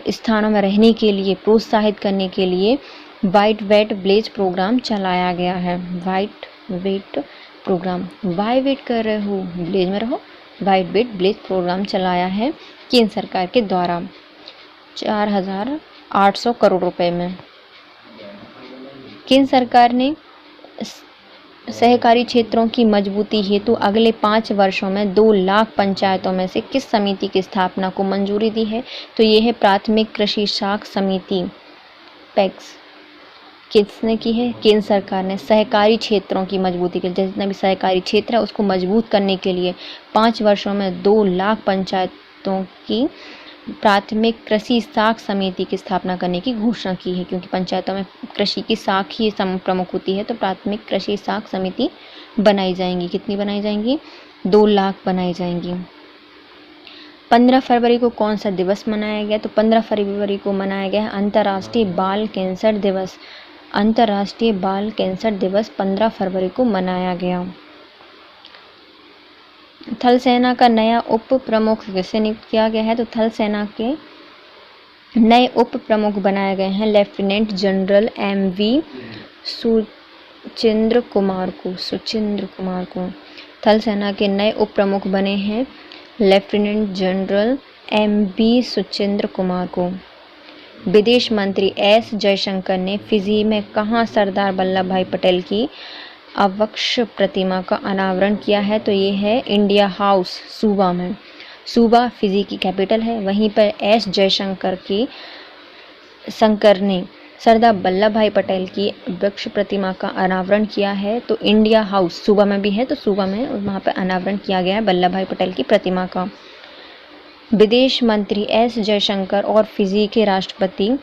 स्थानों में रहने के लिए प्रोत्साहित करने के लिए व्हाइट वेट विलेज प्रोग्राम चलाया गया है। White wet programme, why wait कर रहे हो, विलेज में रहो। व्हाइट वेट विलेज प्रोग्राम चलाया है केंद्र सरकार के द्वारा 4,800 करोड़ रुपए में। केंद्र सरकार ने सहकारी क्षेत्रों की मजबूती हेतु अगले 5 वर्षों में 2 लाख पंचायतों में से किस समिति की स्थापना को मंजूरी दी है, तो ये है प्राथमिक कृषि साख समिति पैक्स। किसने की है? केंद्र सरकार ने। सहकारी क्षेत्रों की मजबूती के लिए, जितना भी सहकारी क्षेत्र है उसको मजबूत करने के लिए 5 वर्षों में 2 लाख पंचायतों की प्राथमिक कृषि साख समिति की स्थापना करने की घोषणा की है, क्योंकि पंचायतों में कृषि की साख ही प्रमुख होती है, तो प्राथमिक कृषि साख समिति बनाई जाएंगी। कितनी बनाई जाएंगी? 2 लाख बनाई जाएंगी। 15 फरवरी को कौन सा दिवस मनाया गया? तो 15 फरवरी को मनाया गया है अंतर्राष्ट्रीय बाल कैंसर दिवस। अंतर्राष्ट्रीय बाल कैंसर दिवस 15 फरवरी को मनाया गया। थल सेना का नया उप प्रमुख किसे नियुक्त किया गया है? तो थल सेना के नए उप प्रमुख बनाए गए हैं lieutenant general MV Suchindra Kumar को। थल सेना के नए उप प्रमुख बने हैं lieutenant general MV Suchindra Kumar को। विदेश मंत्री S जयशंकर ने फिजी में कहाँ सरदार वल्लभ भाई पटेल की अवक्ष प्रतिमा का अनावरण किया है? तो ये है इंडिया हाउस, सूबा में। सूबा फिजी की कैपिटल है। वहीं पर S जयशंकर ने सरदार वल्लभ भाई पटेल की अवक्ष प्रतिमा का अनावरण किया है, तो इंडिया हाउस सूबा में भी है, तो सूबा में वहाँ पर अनावरण किया गया है वल्लभ भाई पटेल की प्रतिमा का। विदेश मंत्री S जयशंकर और फिजी के राष्ट्रपति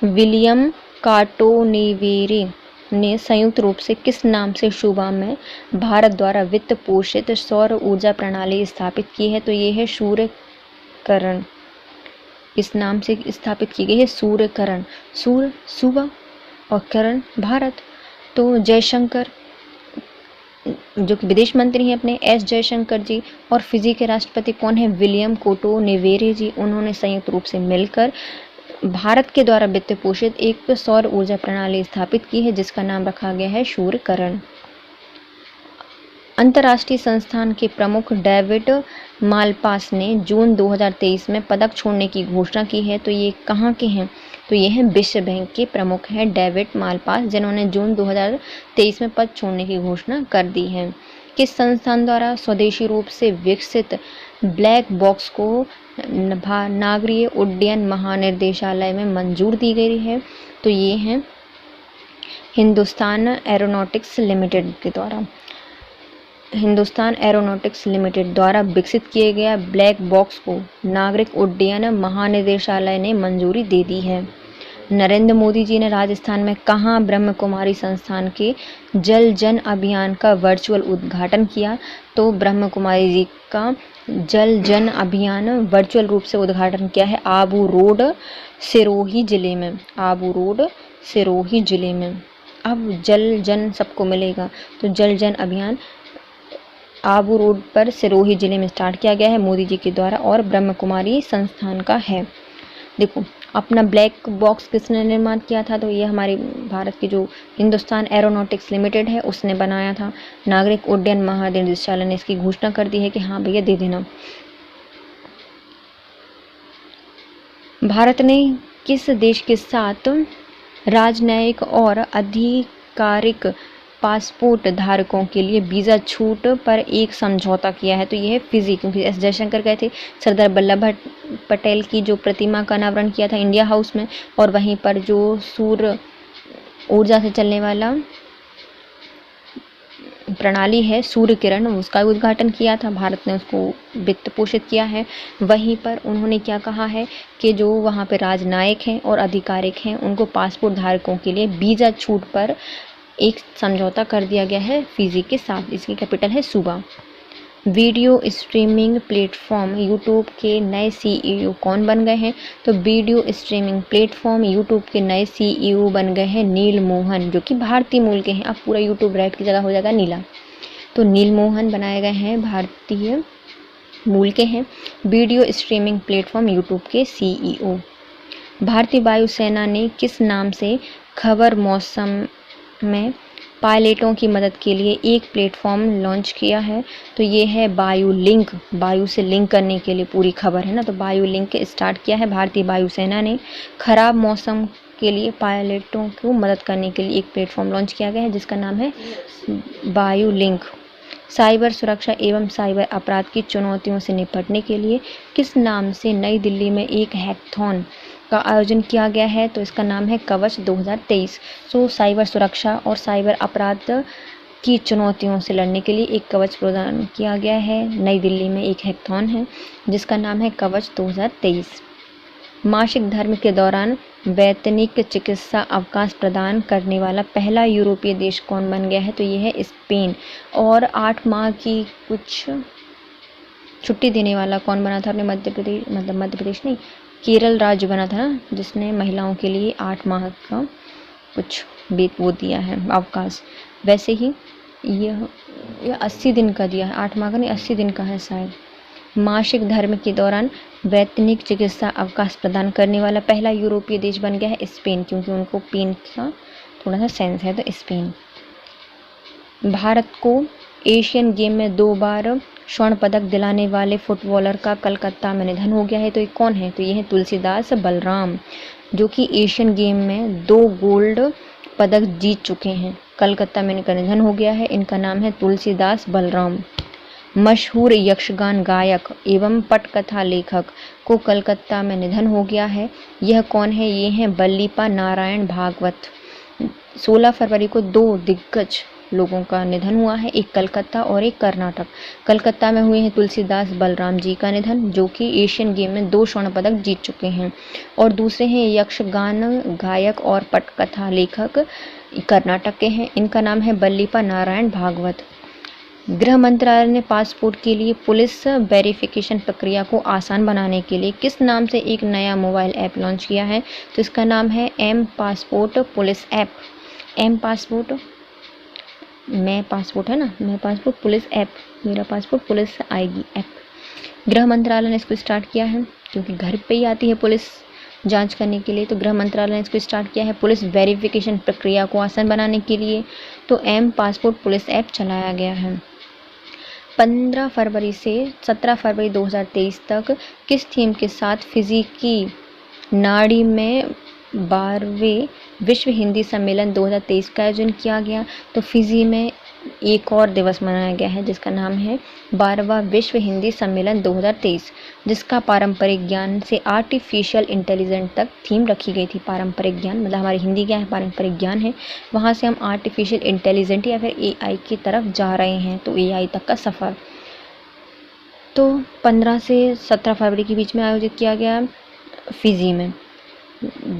विलियम कार्टोनेवेरे ने संयुक्त रूप से किस नाम से सूबा में भारत द्वारा वित्त पोषित सौर ऊर्जा प्रणाली स्थापित की है? तो ये है सूर्यकरण। इस नाम से स्थापित की गई है सूर्यकरण। सूर्य सूबा और करण भारत। तो जयशंकर जो कि विदेश मंत्री हैं अपने S जयशंकर जी, और फिजी के राष्ट्रपति कौन है? विलियम कार्टोनेवेरे जी। उन्होंने संयुक्त रूप से मिलकर भारत के द्वारा वित्त पोषित एक सौर ऊर्जा प्रणाली स्थापित की है, जिसका नाम रखा गया है सूर्यकरण। अंतर्राष्ट्रीय संस्थान के प्रमुख डेविड मालपास ने जून 2023 में पदक छोड़ने की घोषणा की है, तो ये कहाँ के हैं? तो ये हैं विश्व बैंक के प्रमुख हैं डेविड मालपास, जिन्होंने जून 2023 में पद छोड़ने की घोषणा कर दी है। किस संस्थान द्वारा स्वदेशी रूप से विकसित ब्लैक बॉक्स को नागरिक उड्डयन महानिदेशालय में मंजूर दी गई है? तो ये हैं हिंदुस्तान एरोनॉटिक्स लिमिटेड के द्वारा। हिंदुस्तान एरोनॉटिक्स लिमिटेड द्वारा विकसित किए गया ब्लैक बॉक्स को नागरिक उड्डयन महानिदेशालय ने मंजूरी दे दी है। नरेंद्र मोदी जी ने राजस्थान में कहाँ ब्रह्म कुमारी संस्थान के जल जन अभियान का वर्चुअल उद्घाटन किया? तो ब्रह्म कुमारी जी का जल जन अभियान वर्चुअल रूप से उद्घाटन किया है आबू रोड सिरोही जिले में। आबू रोड सिरोही जिले में। अब जल जन सबको मिलेगा, तो जल जन अभियान आबू रोड पर सिरोही जिले में स्टार्ट किया गया है मोदी जी के द्वारा और ब्रह्म कुमारी संस्थान का है। देखो, अपना ब्लैक बॉक्स किसने निर्माण किया था? तो ये हमारे भारत की जो हिंदुस्तान एरोनॉटिक्स लिमिटेड है उसने बनाया था। नागरिक उड्डयन महानिदेशालय ने इसकी घोषणा कर दी है कि हाँ भैया दे देना। भारत ने किस देश के साथ राजनयिक और आधिकारिक पासपोर्ट धारकों के लिए वीज़ा छूट पर एक समझौता किया है? तो यह है फिजी, क्योंकि एस जयशंकर गए थे। सरदार वल्लभ भाई पटेल की जो प्रतिमा का अनावरण किया था इंडिया हाउस में, और वहीं पर जो सूर्य ऊर्जा से चलने वाला प्रणाली है सूर्य किरण, उसका उद्घाटन किया था। भारत ने उसको वित्त पोषित किया है। वहीं पर उन्होंने क्या कहा है कि जो वहाँ पे राजनयिक हैं और आधिकारिक हैं उनको पासपोर्ट धारकों के लिए वीज़ा छूट पर एक समझौता कर दिया गया है फिजी के साथ। इसकी कैपिटल है सूबा। वीडियो स्ट्रीमिंग प्लेटफॉर्म यूट्यूब के नए CEO कौन बन गए हैं? तो वीडियो स्ट्रीमिंग प्लेटफॉर्म यूट्यूब के नए CEO बन गए हैं नील मोहन, जो कि भारतीय मूल के हैं। अब पूरा यूट्यूब रेड की जगह हो जाएगा नीला, तो नील मोहन बनाए गए हैं, भारतीय मूल के हैं। वीडियो स्ट्रीमिंग प्लेटफॉर्म यूट्यूब के CEO। भारतीय वायुसेना ने किस नाम से खबर मौसम में पायलटों की मदद के लिए एक प्लेटफॉर्म लॉन्च किया है? तो ये है वायु लिंक। वायु से लिंक करने के लिए पूरी खबर है ना, तो वायु लिंक स्टार्ट किया है भारतीय वायुसेना ने। खराब मौसम के लिए पायलटों को मदद करने के लिए एक प्लेटफॉर्म लॉन्च किया गया है जिसका नाम है वायु लिंक। साइबर सुरक्षा एवं साइबर अपराध की चुनौतियों से निपटने के लिए किस नाम से नई दिल्ली में एक हैकाथॉन का आयोजन किया गया है, तो इसका नाम है कवच 2023। साइबर सुरक्षा और साइबर अपराध की चुनौतियों से लड़ने के लिए एक कवच प्रदान किया गया है। नई दिल्ली में एक हैकाथॉन है जिसका नाम है कवच 2023। मासिक धर्म के दौरान वैतनिक चिकित्सा अवकाश प्रदान करने वाला पहला यूरोपीय देश कौन बन गया है, तो ये है स्पेन। और 8 माह की कुछ छुट्टी देने वाला कौन बना था अपने मध्य प्रदेश नहीं, केरल राज्य बना था ना, जिसने महिलाओं के लिए 8 माह का कुछ वो दिया है अवकाश। वैसे ही यह 80 दिन का दिया है, 8 माह का नहीं 80 दिन का है शायद। मासिक धर्म के दौरान वैतनिक चिकित्सा अवकाश प्रदान करने वाला पहला यूरोपीय देश बन गया है स्पेन, क्योंकि उनको पेन का थोड़ा सा सेंस है, तो स्पेन। भारत को एशियन गेम में 2 बार स्वर्ण पदक दिलाने वाले फुटबॉलर का कलकत्ता में निधन हो गया है, तो ये कौन है, तो ये है तुलसीदास बलराम, जो कि एशियन गेम में 2 गोल्ड पदक जीत चुके हैं। कलकत्ता में इनका निधन हो गया है। इनका नाम है तुलसीदास बलराम। मशहूर यक्षगान गायक एवं पटकथा लेखक को कलकत्ता में निधन हो गया है। यह कौन है, ये हैं वल्लीपा नारायण भागवत। 16 फरवरी को 2 दिग्गज लोगों का निधन हुआ है, एक कलकत्ता और एक कर्नाटक। कलकत्ता में हुए हैं तुलसीदास बलराम जी का निधन, जो कि एशियन गेम में 2 स्वर्ण पदक जीत चुके हैं। और दूसरे हैं यक्षगान गायक और पटकथा लेखक, कर्नाटक के हैं। इनका नाम है वल्लीपा नारायण भागवत। गृह मंत्रालय ने पासपोर्ट के लिए पुलिस वेरिफिकेशन प्रक्रिया को आसान बनाने के लिए किस नाम से एक नया मोबाइल ऐप लॉन्च किया है, तो इसका नाम है M passport police app. M passport, मैं पासपोर्ट है ना, मैं पासपोर्ट पुलिस ऐप, मेरा पासपोर्ट पुलिस से आएगी ऐप। गृह मंत्रालय ने इसको स्टार्ट किया है, क्योंकि घर पे ही आती है पुलिस जांच करने के लिए, तो गृह मंत्रालय ने इसको स्टार्ट किया है पुलिस वेरिफिकेशन प्रक्रिया को आसान बनाने के लिए। तो एम पासपोर्ट पुलिस ऐप चलाया गया है। 15 फरवरी से 17 फरवरी 2023 तक किस थीम के साथ फिजी की नाड़ी में 12वें विश्व हिंदी सम्मेलन 2023 का आयोजन किया गया, तो फिजी में एक और दिवस मनाया गया है जिसका नाम है 12वां विश्व हिंदी सम्मेलन 2023, जिसका पारंपरिक ज्ञान से आर्टिफिशियल इंटेलिजेंस तक थीम रखी गई थी। पारंपरिक ज्ञान मतलब हमारी हिंदी क्या है, पारंपरिक ज्ञान है, वहाँ से हम आर्टिफिशियल इंटेलिजेंट या फिर एआई की तरफ जा रहे हैं, तो एआई तक का सफ़र। तो 15 से 17 फरवरी के बीच में आयोजित किया गया फिजी में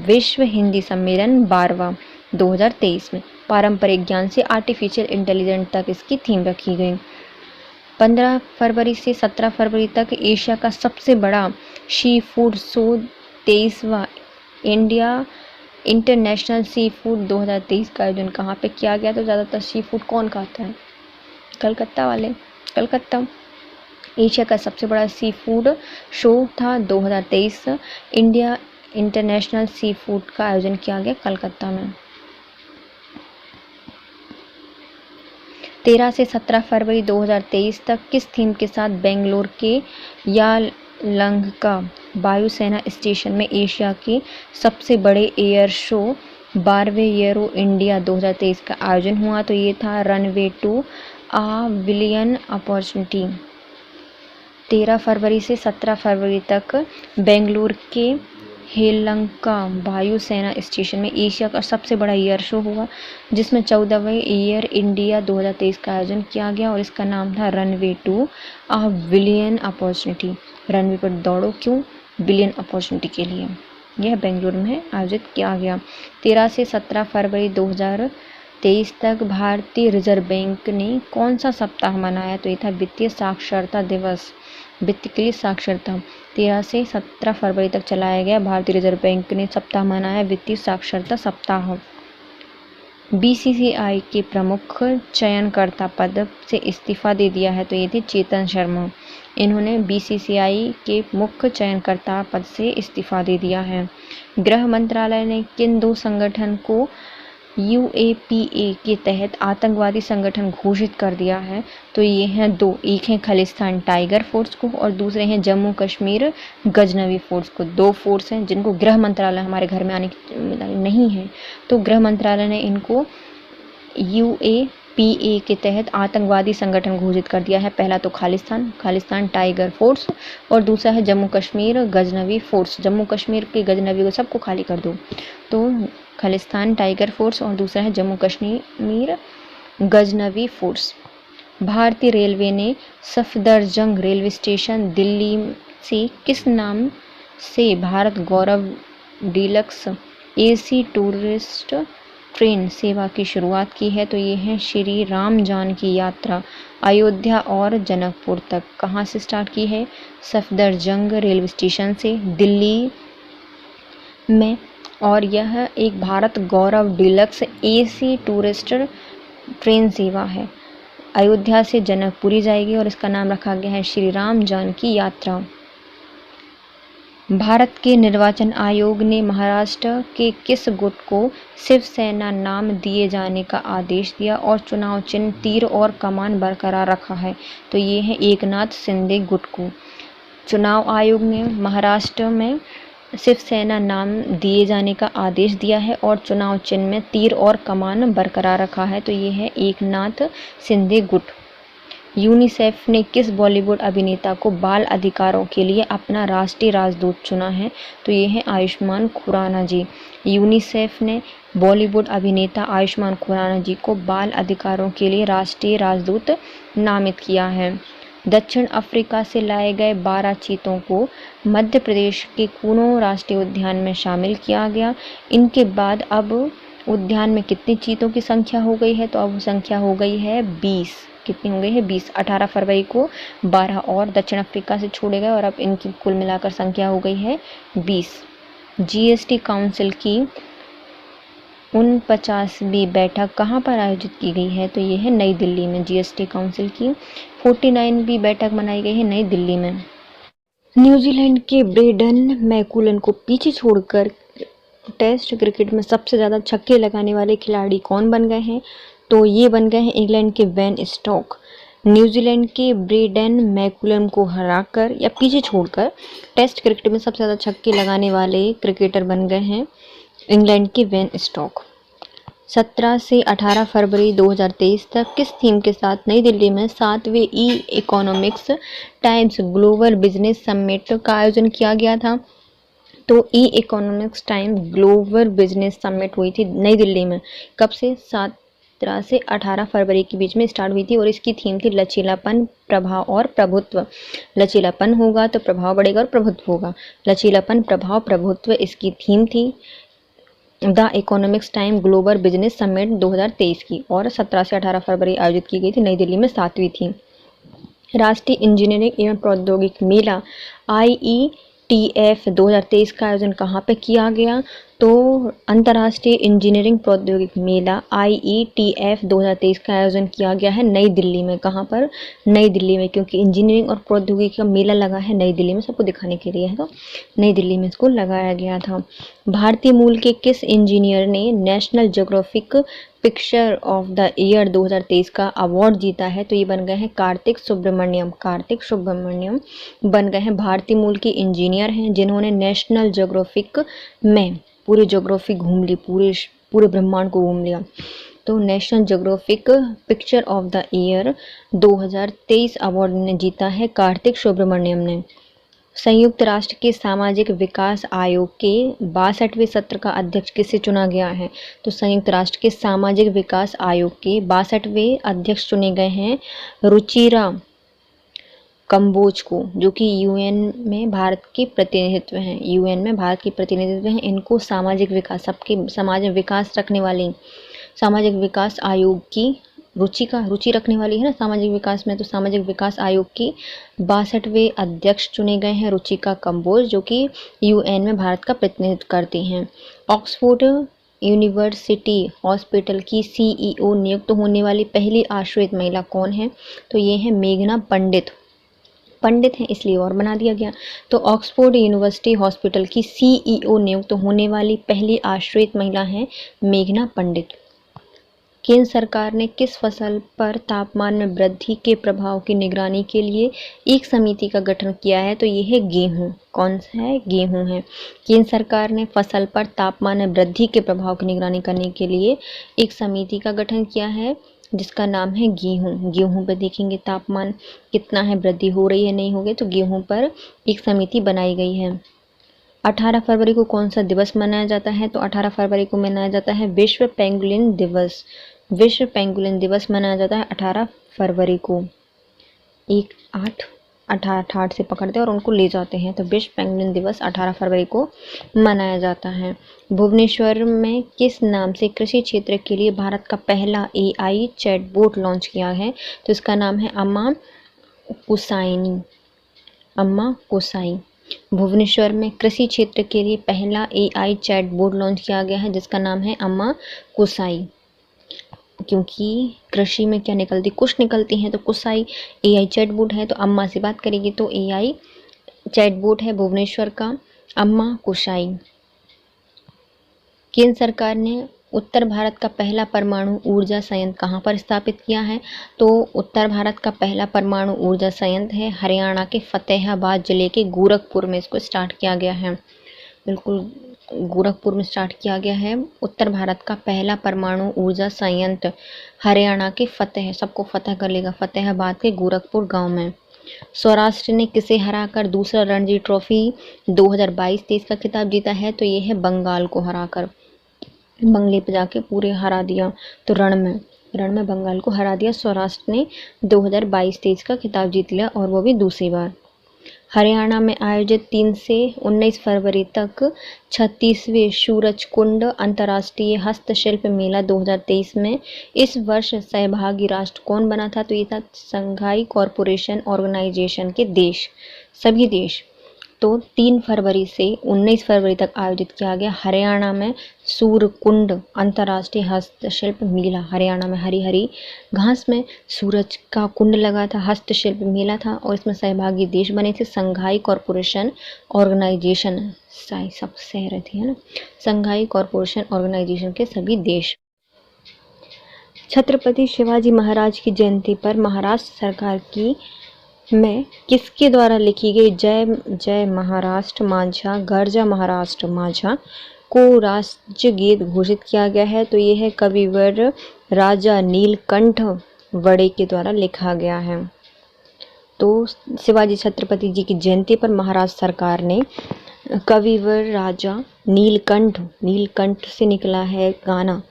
विश्व हिंदी सम्मेलन 12वां 2023 में पारंपरिक ज्ञान से आर्टिफिशियल इंटेलिजेंस तक इसकी थीम रखी गई। 15 फरवरी से 17 फरवरी तक एशिया का सबसे बड़ा sea food show 23वां India international sea food 2023 का आयोजन कहाँ पे किया गया, तो ज़्यादातर सी फूड कौन खाता है, कलकत्ता वाले, कलकत्ता। एशिया का सबसे बड़ा सी फूड शो था 2023, इंडिया इंटरनेशनल सी फूड का आयोजन किया गया कलकत्ता में। 13 से 17 फरवरी 2023 तक किस थीम के साथ बेंगलोर के यालंका वायुसेना स्टेशन में एशिया के सबसे बड़े एयर शो 12वें एयरो इंडिया 2023 का आयोजन हुआ, तो ये था रनवे टू आ विलियन अपॉर्चुनिटी। 13 फरवरी से 17 फरवरी तक बेंगलुरु के हेलंका वायुसेना स्टेशन में एशिया का सबसे बड़ा एयर शो हुआ, जिसमें 14वें एयर इंडिया 2023 का आयोजन किया गया और इसका नाम था runway to a billion opportunity. Runway पर दौड़ो क्यों, विलियन अपॉर्चुनिटी के लिए। यह बेंगलुरु में आयोजित किया गया। 13 से 17 फरवरी 2023 तक भारतीय रिजर्व बैंक ने कौन सा सप्ताह मनाया, तो ये था वित्तीय साक्षरता दिवस, वित्त के लिए साक्षरता। 13 से 17 फरवरी तक चलाया गया भारतीय रिजर्व बैंक ने सप्ताह मनाया, वित्तीय साक्षरता सप्ताह। बीसीसीआई के प्रमुख चयनकर्ता पद से इस्तीफा दे दिया है, तो ये थे चेतन शर्मा। इन्होंने बीसीसीआई के मुख्य चयनकर्ता पद से इस्तीफा दे दिया है। गृह मंत्रालय ने किन 2 संगठन को यूएपीए के तहत आतंकवादी संगठन घोषित कर दिया है, तो ये हैं 2, एक है खालिस्तान टाइगर फोर्स को और दूसरे हैं जम्मू कश्मीर गजनवी फोर्स को। 2 फोर्स हैं जिनको गृह मंत्रालय हमारे घर में आने की जिम्मेदारी नहीं है, तो गृह मंत्रालय ने इनको UNFPA के तहत आतंकवादी संगठन घोषित कर दिया है? पहला तो खालिस्तान टाइगर फोर्स और दूसरा है जम्मू कश्मीर गजनवी फोर्स। जम्मू कश्मीर के गजनवी को सबको खाली कर दो। तो खालिस्तान टाइगर फोर्स और दूसरा है जम्मू कश्मीर गजनवी फोर्स। भारतीय रेलवे ने सफदरजंग रेलवे स्टेशन दिल्ली से किस नाम से भारत गौरव डीलक्स AC टूरिस्ट ट्रेन सेवा की शुरुआत की है? तो ये है श्री राम जानकी यात्रा अयोध्या और जनकपुर तक कहाँ से स्टार्ट की है? सफदरजंग रेलवे स्टेशन से दिल्ली में। और यह एक भारत गौरव डीलक्स AC टूरिस्ट ट्रेन सेवा है। अयोध्या से जनकपुरी जाएगी और इसका नाम रखा गया है श्री राम जानकी यात्रा। भारत के निर्वाचन आयोग ने महाराष्ट्र के किस गुट को शिवसेना नाम दिए जाने का आदेश दिया और चुनाव चिन्ह तीर और कमान बरकरार रखा है? तो ये है एकनाथ शिंदे गुट को। चुनाव आयोग ने महाराष्ट्र में शिवसेना नाम दिए जाने का आदेश दिया है और चुनाव चिन्ह में तीर और कमान बरकरार रखा है। तो ये है एकनाथ शिंदे गुट। यूनिसेफ ने किस बॉलीवुड अभिनेता को बाल अधिकारों के लिए अपना राष्ट्रीय राजदूत चुना है? तो ये है आयुष्मान खुराना जी। यूनिसेफ ने बॉलीवुड अभिनेता आयुष्मान खुराना जी को बाल अधिकारों के लिए राष्ट्रीय राजदूत नामित किया है। दक्षिण अफ्रीका से लाए गए 12 चीतों को मध्य प्रदेश के कूनो राष्ट्रीय उद्यान में शामिल किया गया। इनके बाद अब उद्यान में कितनी चीतों की संख्या हो गई है? तो अब संख्या हो गई है 20। कितनी हो गई है? 20। 18 फरवरी को 12 और दक्षिण अफ्रीका से छोड़े गए और अब इनकी कुल मिलाकर संख्या हो गई है 20। GST काउंसिल की 49वीं बैठक कहाँ पर आयोजित की गई है? तो ये है नई दिल्ली में। GST काउंसिल की 49वीं बैठक मनाई गई है नई दिल्ली में। न्यूजीलैंड के ब्रेडन मैकुलन को पीछे छोड़कर टेस्ट क्रिकेट में सबसे ज़्यादा छक्के लगाने वाले खिलाड़ी कौन बन गए हैं? तो ये बन गए हैं इंग्लैंड के वेन स्टोक। न्यूजीलैंड के ब्रेडन मैकुलम को हराकर या पीछे छोड़कर टेस्ट क्रिकेट में सबसे ज़्यादा छक्के लगाने वाले क्रिकेटर बन गए हैं इंग्लैंड के वेन स्टोक। 17 से 18 फरवरी 2023 तक किस थीम के साथ नई दिल्ली में 7वें economics times global business summit का आयोजन किया गया था? तो economics times global business summit हुई थी नई दिल्ली में। कब से? 17 से 18 फरवरी के बीच में स्टार्ट हुई थी और इसकी थीम थी लचीलापन, प्रभाव और प्रभुत्व। लचीलापन होगा तो प्रभाव बढ़ेगा और प्रभुत्व होगा। लचीलापन, प्रभाव, प्रभुत्व इसकी थीम थी the economics time global business summit 2023 की और 17 से 18 फरवरी आयोजित की गई थी नई दिल्ली में 7वीं थी। राष्ट्रीय इंजीनियरिंग एवं प्रौद्योगिकी मेला IETF 2023 का आयोजन कहाँ पे किया गया? तो अंतर्राष्ट्रीय इंजीनियरिंग प्रौद्योगिकी मेला IETF 2023 का आयोजन किया गया है नई दिल्ली में। कहाँ पर? नई दिल्ली में, क्योंकि इंजीनियरिंग और प्रौद्योगिकी का मेला लगा है नई दिल्ली में, सबको दिखाने के लिए है। तो नई दिल्ली में इसको लगाया गया था। भारतीय मूल के किस इंजीनियर ने national geographic picture of the year 2023 का अवार्ड जीता है? तो ये बन गए हैं कार्तिक सुब्रमण्यम। कार्तिक सुब्रमण्यम बन गए हैं भारतीय मूल के इंजीनियर हैं जिन्होंने नेशनल ज्योग्राफिक में पूरी ज्योग्राफी घूम ली, पूरे ब्रह्मांड को घूम लिया। तो national geographic picture of the year 2023 award ने जीता है कार्तिक सुब्रमण्यम ने। संयुक्त राष्ट्र के सामाजिक विकास आयोग के 62वें सत्र का अध्यक्ष किसे चुना गया है? तो संयुक्त राष्ट्र के सामाजिक विकास आयोग के 62वें अध्यक्ष चुने गए हैं रुचिरा कंबोज को, जो कि UN में भारत के प्रतिनिधित्व हैं। UN में भारत के प्रतिनिधित्व हैं। इनको सामाजिक विकास, सबके समाज में विकास रखने वाले सामाजिक विकास आयोग की रुचि रखने वाली है ना सामाजिक विकास में, तो सामाजिक विकास आयोग की 62वें अध्यक्ष चुने गए हैं रुचिका कंबोज, जो कि UN में भारत का प्रतिनिधित्व करती हैं। ऑक्सफोर्ड यूनिवर्सिटी हॉस्पिटल की CEO नियुक्त होने वाली पहली आश्रित महिला कौन है? तो ये है मेघना पंडित। पंडित हैं इसलिए और बना दिया गया। तो ऑक्सफोर्ड यूनिवर्सिटी हॉस्पिटल की CEO नियुक्त होने वाली पहली आश्रित महिला हैं मेघना पंडित। केंद्र सरकार ने किस फसल पर तापमान में वृद्धि के प्रभाव की निगरानी के लिए एक समिति का गठन किया है? तो ये है गेहूं। कौन सा है? गेहूं है। केंद्र सरकार ने फसल पर तापमान में वृद्धि के प्रभाव की निगरानी करने के लिए एक समिति का गठन किया है जिसका नाम है गेहूँ। गेहूँ पर देखेंगे तापमान कितना है, वृद्धि हो रही है नहीं हो गई, तो गेहूँ पर एक समिति बनाई गई है। 18 फरवरी को कौन सा दिवस मनाया जाता है? तो 18 फरवरी को मनाया जाता है विश्व पेंगुलिन दिवस। विश्व पेंगुलिन दिवस मनाया जाता है 18 फरवरी को। 18 से पकड़ते हैं और उनको ले जाते हैं, तो विश्व पेंगुलिन दिवस 18 फरवरी को मनाया जाता है। भुवनेश्वर में किस नाम से कृषि क्षेत्र के लिए भारत का पहला AI चैटबॉट लॉन्च किया है? तो इसका नाम है अम्मा कुसाइनी। अम्मा कुसाई। भुवनेश्वर में कृषि क्षेत्र के लिए पहला AI चैटबॉट लॉन्च किया गया है, जिसका नाम है अम्मा कुसाई। क्योंकि कृषि में क्या निकलती, कुछ निकलती हैं, तो कुसाई AI चैटबॉट है, तो अम्मा से बात करेगी तो AI चैटबॉट है भुवनेश्वर का अम्मा कुसाई। केंद्र सरकार ने उत्तर भारत का पहला परमाणु ऊर्जा संयंत्र कहाँ पर स्थापित किया है? तो उत्तर भारत का पहला परमाणु ऊर्जा संयंत्र है हरियाणा के फतेहाबाद जिले के गोरखपुर में इसको स्टार्ट किया गया है। बिल्कुल गोरखपुर में स्टार्ट किया गया है उत्तर भारत का पहला परमाणु ऊर्जा संयंत्र हरियाणा के सबको फतेह कर लेगा, फतेहाबाद के गोरखपुर गांव में। सौराष्ट्र ने किसे हराकर दूसरा रणजी ट्रॉफी 2022-23 का खिताब जीता है? तो ये है बंगाल को हराकर। बंगले पे जाके पूरे हरा दिया, तो रण में बंगाल को हरा दिया। सौराष्ट्र ने 2022-23 का खिताब जीत लिया और वो भी दूसरी बार। हरियाणा में आयोजित 3 से 19 फरवरी तक 36वें सूरजकुंड अंतर्राष्ट्रीय हस्तशिल्प मेला 2023 में इस वर्ष सहभागी राष्ट्र कौन बना था? तो ये था संघाई कॉरपोरेशन ऑर्गेनाइजेशन के सभी देश। तो 3 फरवरी से 19 फरवरी तक आयोजित किया गया हरियाणा में सूरकुंड अंतर्राष्ट्रीय हस्तशिल्प मेला। हरियाणा में हरी हरी घास में सूरज का कुंड लगा था, हस्तशिल्प मेला था, और इसमें सहभागी देश बने थे संघाई कॉरपोरेशन ऑर्गेनाइजेशन, सब सह रहे थे, है ना, संघाई कॉरपोरेशन ऑर्गेनाइजेशन के सभी देश। छत्रपति शिवाजी महाराज की जयंती पर महाराष्ट्र सरकार की में किसके द्वारा लिखी गई जय जय महाराष्ट्र माझा गर्जा महाराष्ट्र माझा को राष्ट्रगीत घोषित किया गया है? तो ये है कविवर राजा नीलकंठ वड़े के द्वारा लिखा गया है। तो शिवाजी छत्रपति जी की जयंती पर महाराष्ट्र सरकार ने कविवर राजा नीलकंठ से निकला है गाना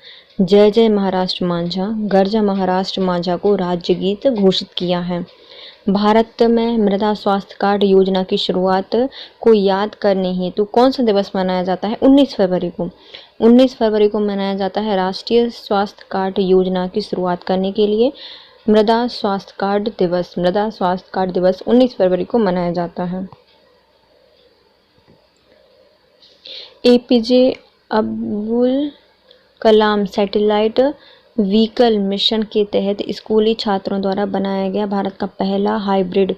जय जय महाराष्ट्र माझा गर्जा महाराष्ट्र माझा को राज्य गीत घोषित किया है। भारत में मृदा स्वास्थ्य कार्ड योजना की शुरुआत को याद करने हेतु कौन सा दिवस मनाया जाता है? 19 फरवरी को। 19 फरवरी को मनाया जाता है राष्ट्रीय स्वास्थ्य कार्ड योजना की शुरुआत करने के लिए मृदा स्वास्थ्य कार्ड दिवस। मृदा स्वास्थ्य कार्ड दिवस 19 फरवरी को मनाया जाता है। APJ Abdul Kalam satellite vehicle mission के तहत स्कूली छात्रों द्वारा बनाया गया भारत का पहला हाइब्रिड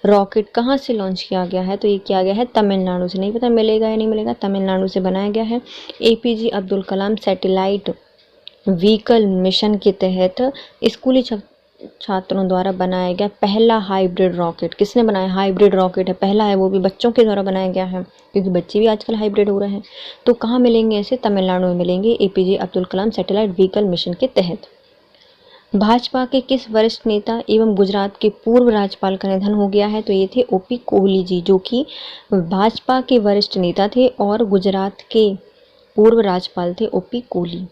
रॉकेट कहाँ से लॉन्च किया गया है? तो ये किया गया है तमिलनाडु से। नहीं पता मिलेगा या नहीं मिलेगा, तमिलनाडु से बनाया गया है। APJ Abdul Kalam satellite vehicle mission के तहत स्कूली छात्रों द्वारा बनाया गया पहला हाइब्रिड रॉकेट। किसने बनाया? हाइब्रिड रॉकेट है, पहला है, वो भी बच्चों के द्वारा बनाया गया है, क्योंकि बच्चे भी आजकल हाइब्रिड हो रहे हैं। तो कहाँ मिलेंगे ऐसे? तमिलनाडु में मिलेंगे APJ Abdul Kalam satellite vehicle mission के तहत। भाजपा के किस वरिष्ठ नेता एवं गुजरात के पूर्व राज्यपाल का निधन हो गया है? तो ये थे OP कोहली जी, जो कि भाजपा के वरिष्ठ नेता थे और गुजरात के पूर्व राज्यपाल थे OP कोहली।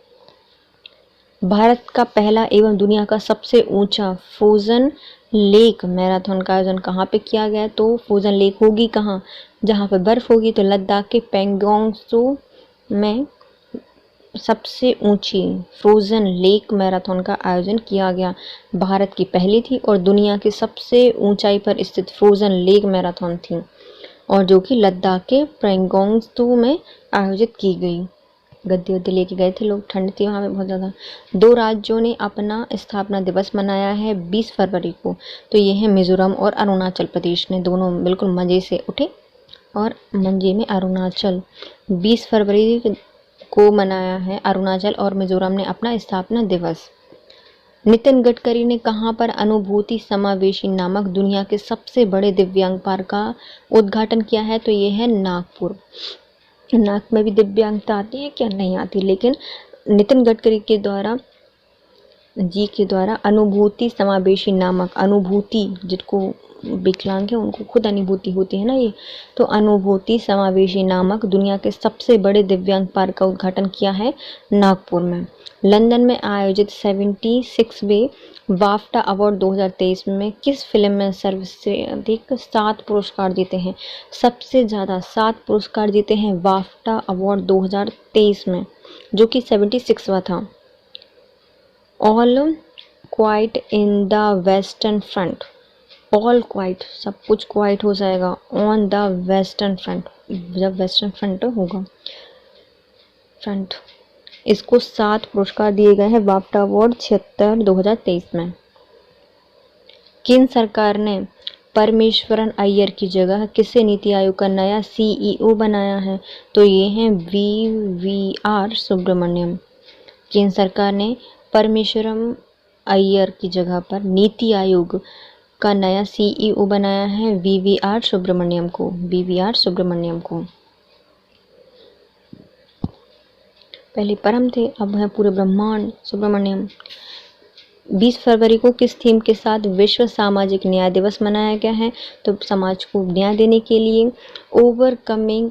भारत का पहला एवं दुनिया का सबसे ऊंचा फ्रोजन लेक मैराथन का आयोजन कहाँ पे किया गया? तो फ्रोजन लेक होगी कहाँ? जहाँ पे बर्फ होगी, तो लद्दाख के पैंगोंग त्सो में सबसे ऊंची फ्रोजन लेक मैराथन का आयोजन किया गया। भारत की पहली थी और दुनिया की सबसे ऊंचाई पर स्थित फ्रोजन लेक मैराथन थी, और जो कि लद्दाख के पैंगोंग त्सो में आयोजित की गई। गद्दे वद्दे लेके गए थे लोग, ठंड थी वहाँ पे बहुत ज़्यादा। 2 राज्यों ने अपना स्थापना दिवस मनाया है 20 फरवरी को, तो ये है मिजोरम और अरुणाचल प्रदेश ने, दोनों बिल्कुल मज़े से उठे और मजे में अरुणाचल 20 फरवरी को मनाया है अरुणाचल और मिजोरम ने अपना स्थापना दिवस। नितिन गडकरी ने कहाँ पर अनुभूति समावेशी नामक दुनिया के सबसे बड़े दिव्यांग पार्क का उद्घाटन किया है? तो ये है नागपुर। नाक में भी दिव्यांगता आती है क्या? नहीं आती, लेकिन नितिन गडकरी के द्वारा जी के द्वारा अनुभूति समावेशी नामक, अनुभूति जिनको विकलांग है उनको खुद अनुभूति होती है ना ये, तो अनुभूति समावेशी नामक दुनिया के सबसे बड़े दिव्यांग पार्क का उद्घाटन किया है नागपुर में। लंदन में आयोजित 76वें बाफ्टा अवार्ड 2023 में किस फिल्म में सर्वाधिक 7 पुरस्कार जीते हैं? सबसे ज़्यादा 7 पुरस्कार जीते हैं बाफ्टा अवार्ड 2023 में, जो कि 76वां था। All quite in the western front, all quite सब कुछ क्वाइट हो जाएगा, ऑन द वेस्टर्न फ्रंट जब वेस्टर्न फ्रंट होगा फ्रंट। इसको 7 पुरस्कार दिए गए हैं बाफ्टा अवार्ड 76 2023 में। केंद्र सरकार ने परमेश्वरन अय्यर की जगह किसे नीति आयोग का नया CEO बनाया है? तो ये हैं VVR सुब्रमण्यम। केंद्र सरकार ने परमेश्वरम अय्यर की जगह पर नीति आयोग का नया CEO बनाया है VVR सुब्रमण्यम को। पहले परम थे, अब है पूरे ब्रह्मांड सुब्रमण्यम। 20 फरवरी को किस थीम के साथ विश्व सामाजिक न्याय दिवस मनाया गया है? तो समाज को न्याय देने के लिए overcoming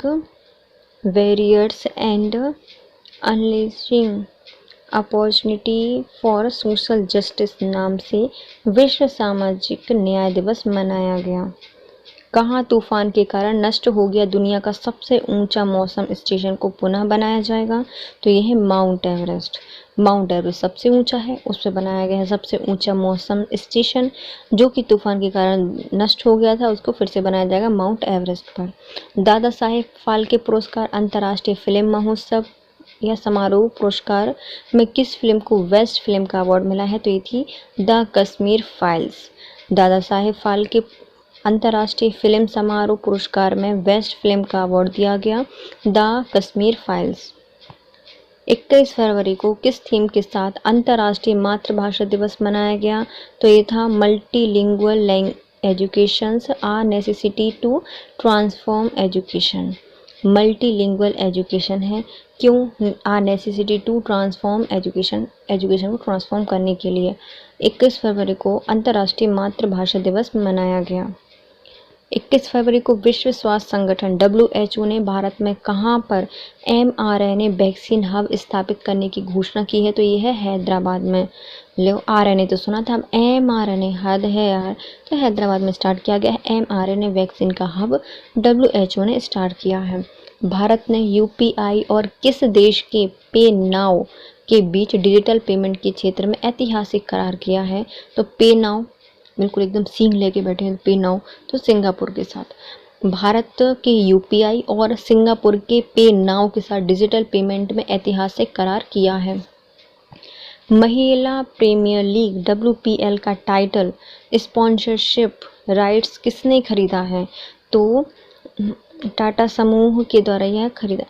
barriers and unleashing opportunity for social justice नाम से विश्व सामाजिक न्याय दिवस मनाया गया। कहाँ तूफान के कारण नष्ट हो गया दुनिया का सबसे ऊंचा मौसम स्टेशन को पुनः बनाया जाएगा? तो यह है माउंट एवरेस्ट। माउंट एवरेस्ट सबसे ऊंचा है, उस पर बनाया गया है सबसे ऊंचा मौसम स्टेशन, जो कि तूफान के कारण नष्ट हो गया था, उसको फिर से बनाया जाएगा माउंट एवरेस्ट पर। दादा साहेब फाल्के पुरस्कार अंतर्राष्ट्रीय फिल्म महोत्सव या समारोह पुरस्कार में किस फिल्म को बेस्ट फिल्म का अवार्ड मिला है? तो ये थी द कश्मीर फाइल्स। दादा साहेब फाल्के अंतर्राष्ट्रीय फिल्म समारोह पुरस्कार में बेस्ट फिल्म का अवार्ड दिया गया द कश्मीर फाइल्स। 21 फरवरी को किस थीम के साथ अंतर्राष्ट्रीय मातृभाषा दिवस मनाया गया? तो ये था multilingual educations a necessity to transform education. Multilingual education है, क्यों? A necessity to transform education को ट्रांसफॉर्म करने के लिए 21 फरवरी को अंतर्राष्ट्रीय मातृभाषा दिवस मनाया गया। 21 फरवरी को विश्व स्वास्थ्य संगठन WHO ने भारत में कहां पर mRNA वैक्सीन हब स्थापित करने की घोषणा की है? तो ये है हैदराबाद में। लो RNA तो सुना था, अब mRNA हद है यार, तो हैदराबाद में स्टार्ट किया गया है mRNA वैक्सीन का हब, WHO ने स्टार्ट किया है। भारत ने UPI और किस देश के पे नाउ के बीच डिजिटल पेमेंट के क्षेत्र में ऐतिहासिक करार किया है? तो पे नाउ बिल्कुल एकदम सींग लेके बैठे हैं पे नाउ, तो सिंगापुर के साथ। भारत के UPI और सिंगापुर के पे नाउ के साथ डिजिटल पेमेंट में ऐतिहासिक करार किया है। महिला प्रीमियर लीग WPL का टाइटल स्पॉन्सरशिप राइट्स किसने खरीदा है? तो टाटा समूह के द्वारा यह खरीदा,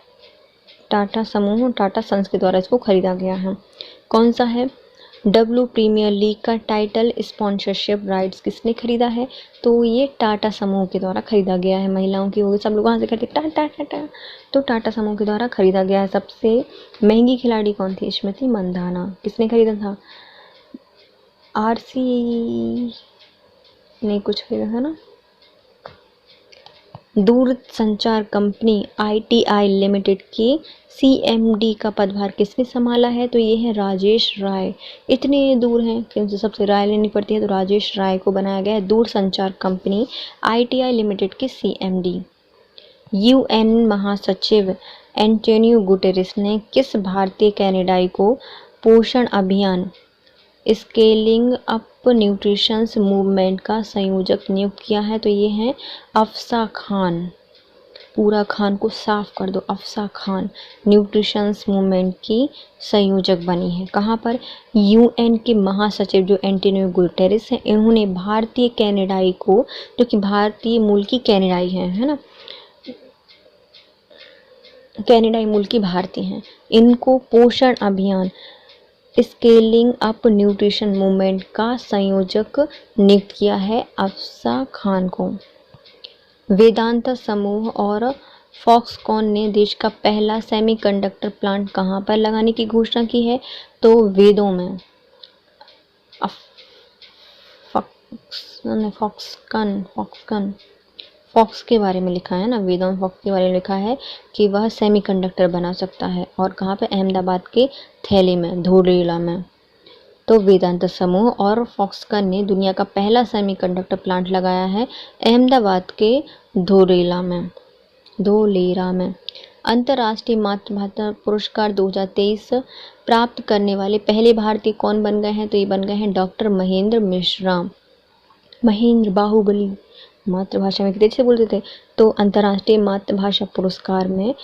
टाटा सन्स के द्वारा इसको खरीदा गया है। कौन सा है? प्रीमियर लीग का टाइटल स्पॉन्सरशिप राइट्स किसने खरीदा है? तो ये टाटा समूह के द्वारा खरीदा गया है। महिलाओं की होगी, सब लोग वहाँ से करते टाटा, तो टाटा समूह के द्वारा खरीदा गया है। सबसे महंगी खिलाड़ी कौन थी? स्मृति मंधाना। किसने खरीदा था? RC ने कुछ खरीदा था ना। दूरसंचार कंपनी ITI लिमिटेड के CMD का पदभार किसने संभाला है? तो ये है राजेश राय। इतने दूर हैं कि उनसे सबसे राय लेनी पड़ती है, तो राजेश राय को बनाया गया है दूरसंचार कंपनी ITI लिमिटेड के CMD। UN महासचिव एंटोनियो गुटेरेस ने किस भारतीय कैनेडाई को पोषण अभियान स्केलिंग अप न्यूट्रिशंस मूवमेंट का संयोजक नियुक्त किया है? तो ये है अफसा खान। पूरा खान को साफ कर दो, अफसा खान न्यूट्रिशंस मूवमेंट की संयोजक बनी है। कहाँ पर? UN के महासचिव जो एंटोनियो गुटेरेस हैं, इन्होंने भारतीय कैनेडाई को, जो कि भारतीय मूल की कैनेडाई है ना, कैनेडाई मूल की भारतीय हैं, इनको पोषण अभियान स्केलिंग अप न्यूट्रिशन मूवमेंट का संयोजक नियुक्त किया है अफसा खान को। वेदांता समूह और फॉक्सकॉन ने देश का पहला सेमीकंडक्टर प्लांट कहां पर लगाने की घोषणा की है? तो वेदों में। फॉक्स के बारे में लिखा है ना, वेदांत फॉक्स के बारे में लिखा है कि वह सेमीकंडक्टर बना सकता है। और कहाँ पे? अहमदाबाद के थैली में, धोलेरा में। तो वेदांत समूह और फॉक्सकन ने दुनिया का पहला सेमीकंडक्टर प्लांट लगाया है अहमदाबाद के धोलेरा में। अंतर्राष्ट्रीय मातृभाषा पुरस्कार 2023 प्राप्त करने वाले पहले भारतीय कौन बन गए हैं? तो ये बन गए हैं डॉक्टर महेंद्र मिश्रा। महेंद्र बाहुबली, मातृभाषा में कितने अच्छे बोलते थे। तो अंतर्राष्ट्रीय मातृभाषा पुरस्कार में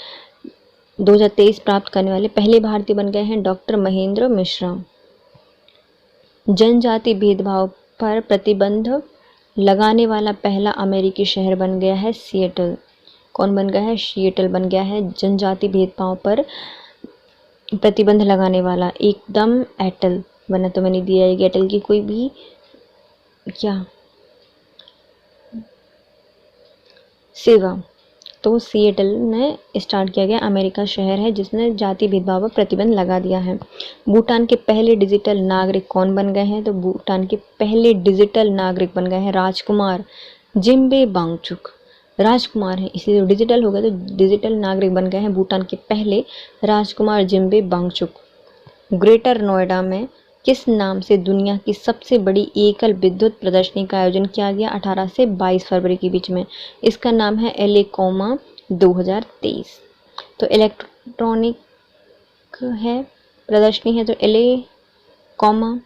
2023 प्राप्त करने वाले पहले भारतीय बन गए हैं डॉक्टर महेंद्र मिश्रा। जनजाति भेदभाव पर प्रतिबंध लगाने वाला पहला अमेरिकी शहर बन गया है सिएटल। कौन बन गया है? सिएटल बन गया है जनजाति भेदभाव पर प्रतिबंध लगाने वाला। एकदम एटल वरना तो मैंने दिया है एटल की कोई भी क्या सेवा। तो सिएटल ने स्टार्ट किया गया अमेरिका शहर है जिसने जाति भेदभाव पर प्रतिबंध लगा दिया है। भूटान के पहले डिजिटल नागरिक कौन बन गए हैं? तो भूटान के पहले डिजिटल नागरिक बन गए हैं राजकुमार जिम्बे वांगचुक। राजकुमार है इसलिए डिजिटल हो गया, तो डिजिटल नागरिक बन गए हैं भूटान के पहले राजकुमार जिम्बे वांगचुक। ग्रेटर नोएडा में किस नाम से दुनिया की सबसे बड़ी एकल विद्युत प्रदर्शनी का आयोजन किया गया 18 से 22 फरवरी के बीच में? इसका नाम है एलेकोमा 2023। तो इलेक्ट्रॉनिक है प्रदर्शनी है, तो एलेकोमा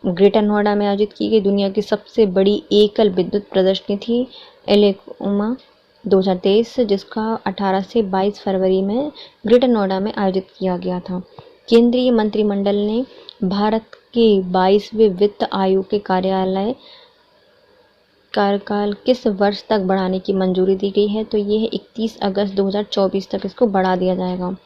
ग्रेटर नोएडा में आयोजित की गई दुनिया की सबसे बड़ी एकल विद्युत प्रदर्शनी थी एलेकोमा 2023, जिसका 18 से 22 फरवरी में ग्रेटर नोएडा में आयोजित किया गया था। केंद्रीय मंत्रिमंडल ने भारत के 22वें वित्त आयोग के कार्यकाल किस वर्ष तक बढ़ाने की मंजूरी दी गई है? तो ये है 31 अगस्त 2024 तक इसको बढ़ा दिया जाएगा।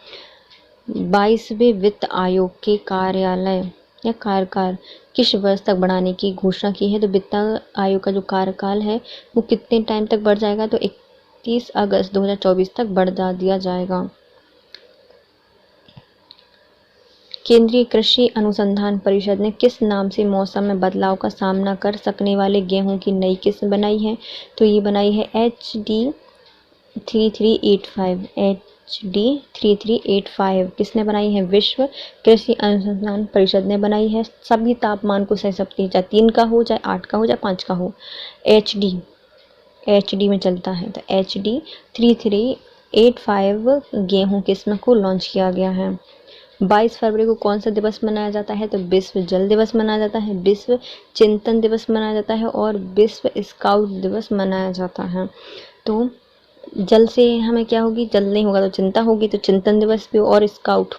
22वें वित्त आयोग के कार्यालय या कार्यकाल किस वर्ष तक बढ़ाने की घोषणा की है? तो वित्त आयोग का जो कार्यकाल है वो कितने टाइम तक बढ़ जाएगा? तो 31 अगस्त 2024 तक बढ़ा दिया जाएगा। केंद्रीय कृषि अनुसंधान परिषद ने किस नाम से मौसम में बदलाव का सामना कर सकने वाले गेहूं की नई किस्म बनाई है? तो ये बनाई है HD 3385। किसने बनाई है? विश्व कृषि अनुसंधान परिषद ने बनाई है। सभी तापमान को सह सकती है, चाहे 3 का हो, चाहे 8 का हो, चाहे 5 का हो। HD में चलता है। तो HD 3385 गेहूं किस्म को लॉन्च किया गया है। 22 फरवरी को कौन सा दिवस मनाया जाता है? तो विश्व जल दिवस मनाया जाता है, विश्व चिंतन दिवस मनाया जाता है और विश्व स्काउट दिवस मनाया जाता है। तो जल से हमें क्या होगी? जल नहीं होगा तो चिंता होगी, तो चिंतन दिवस भी और स्काउट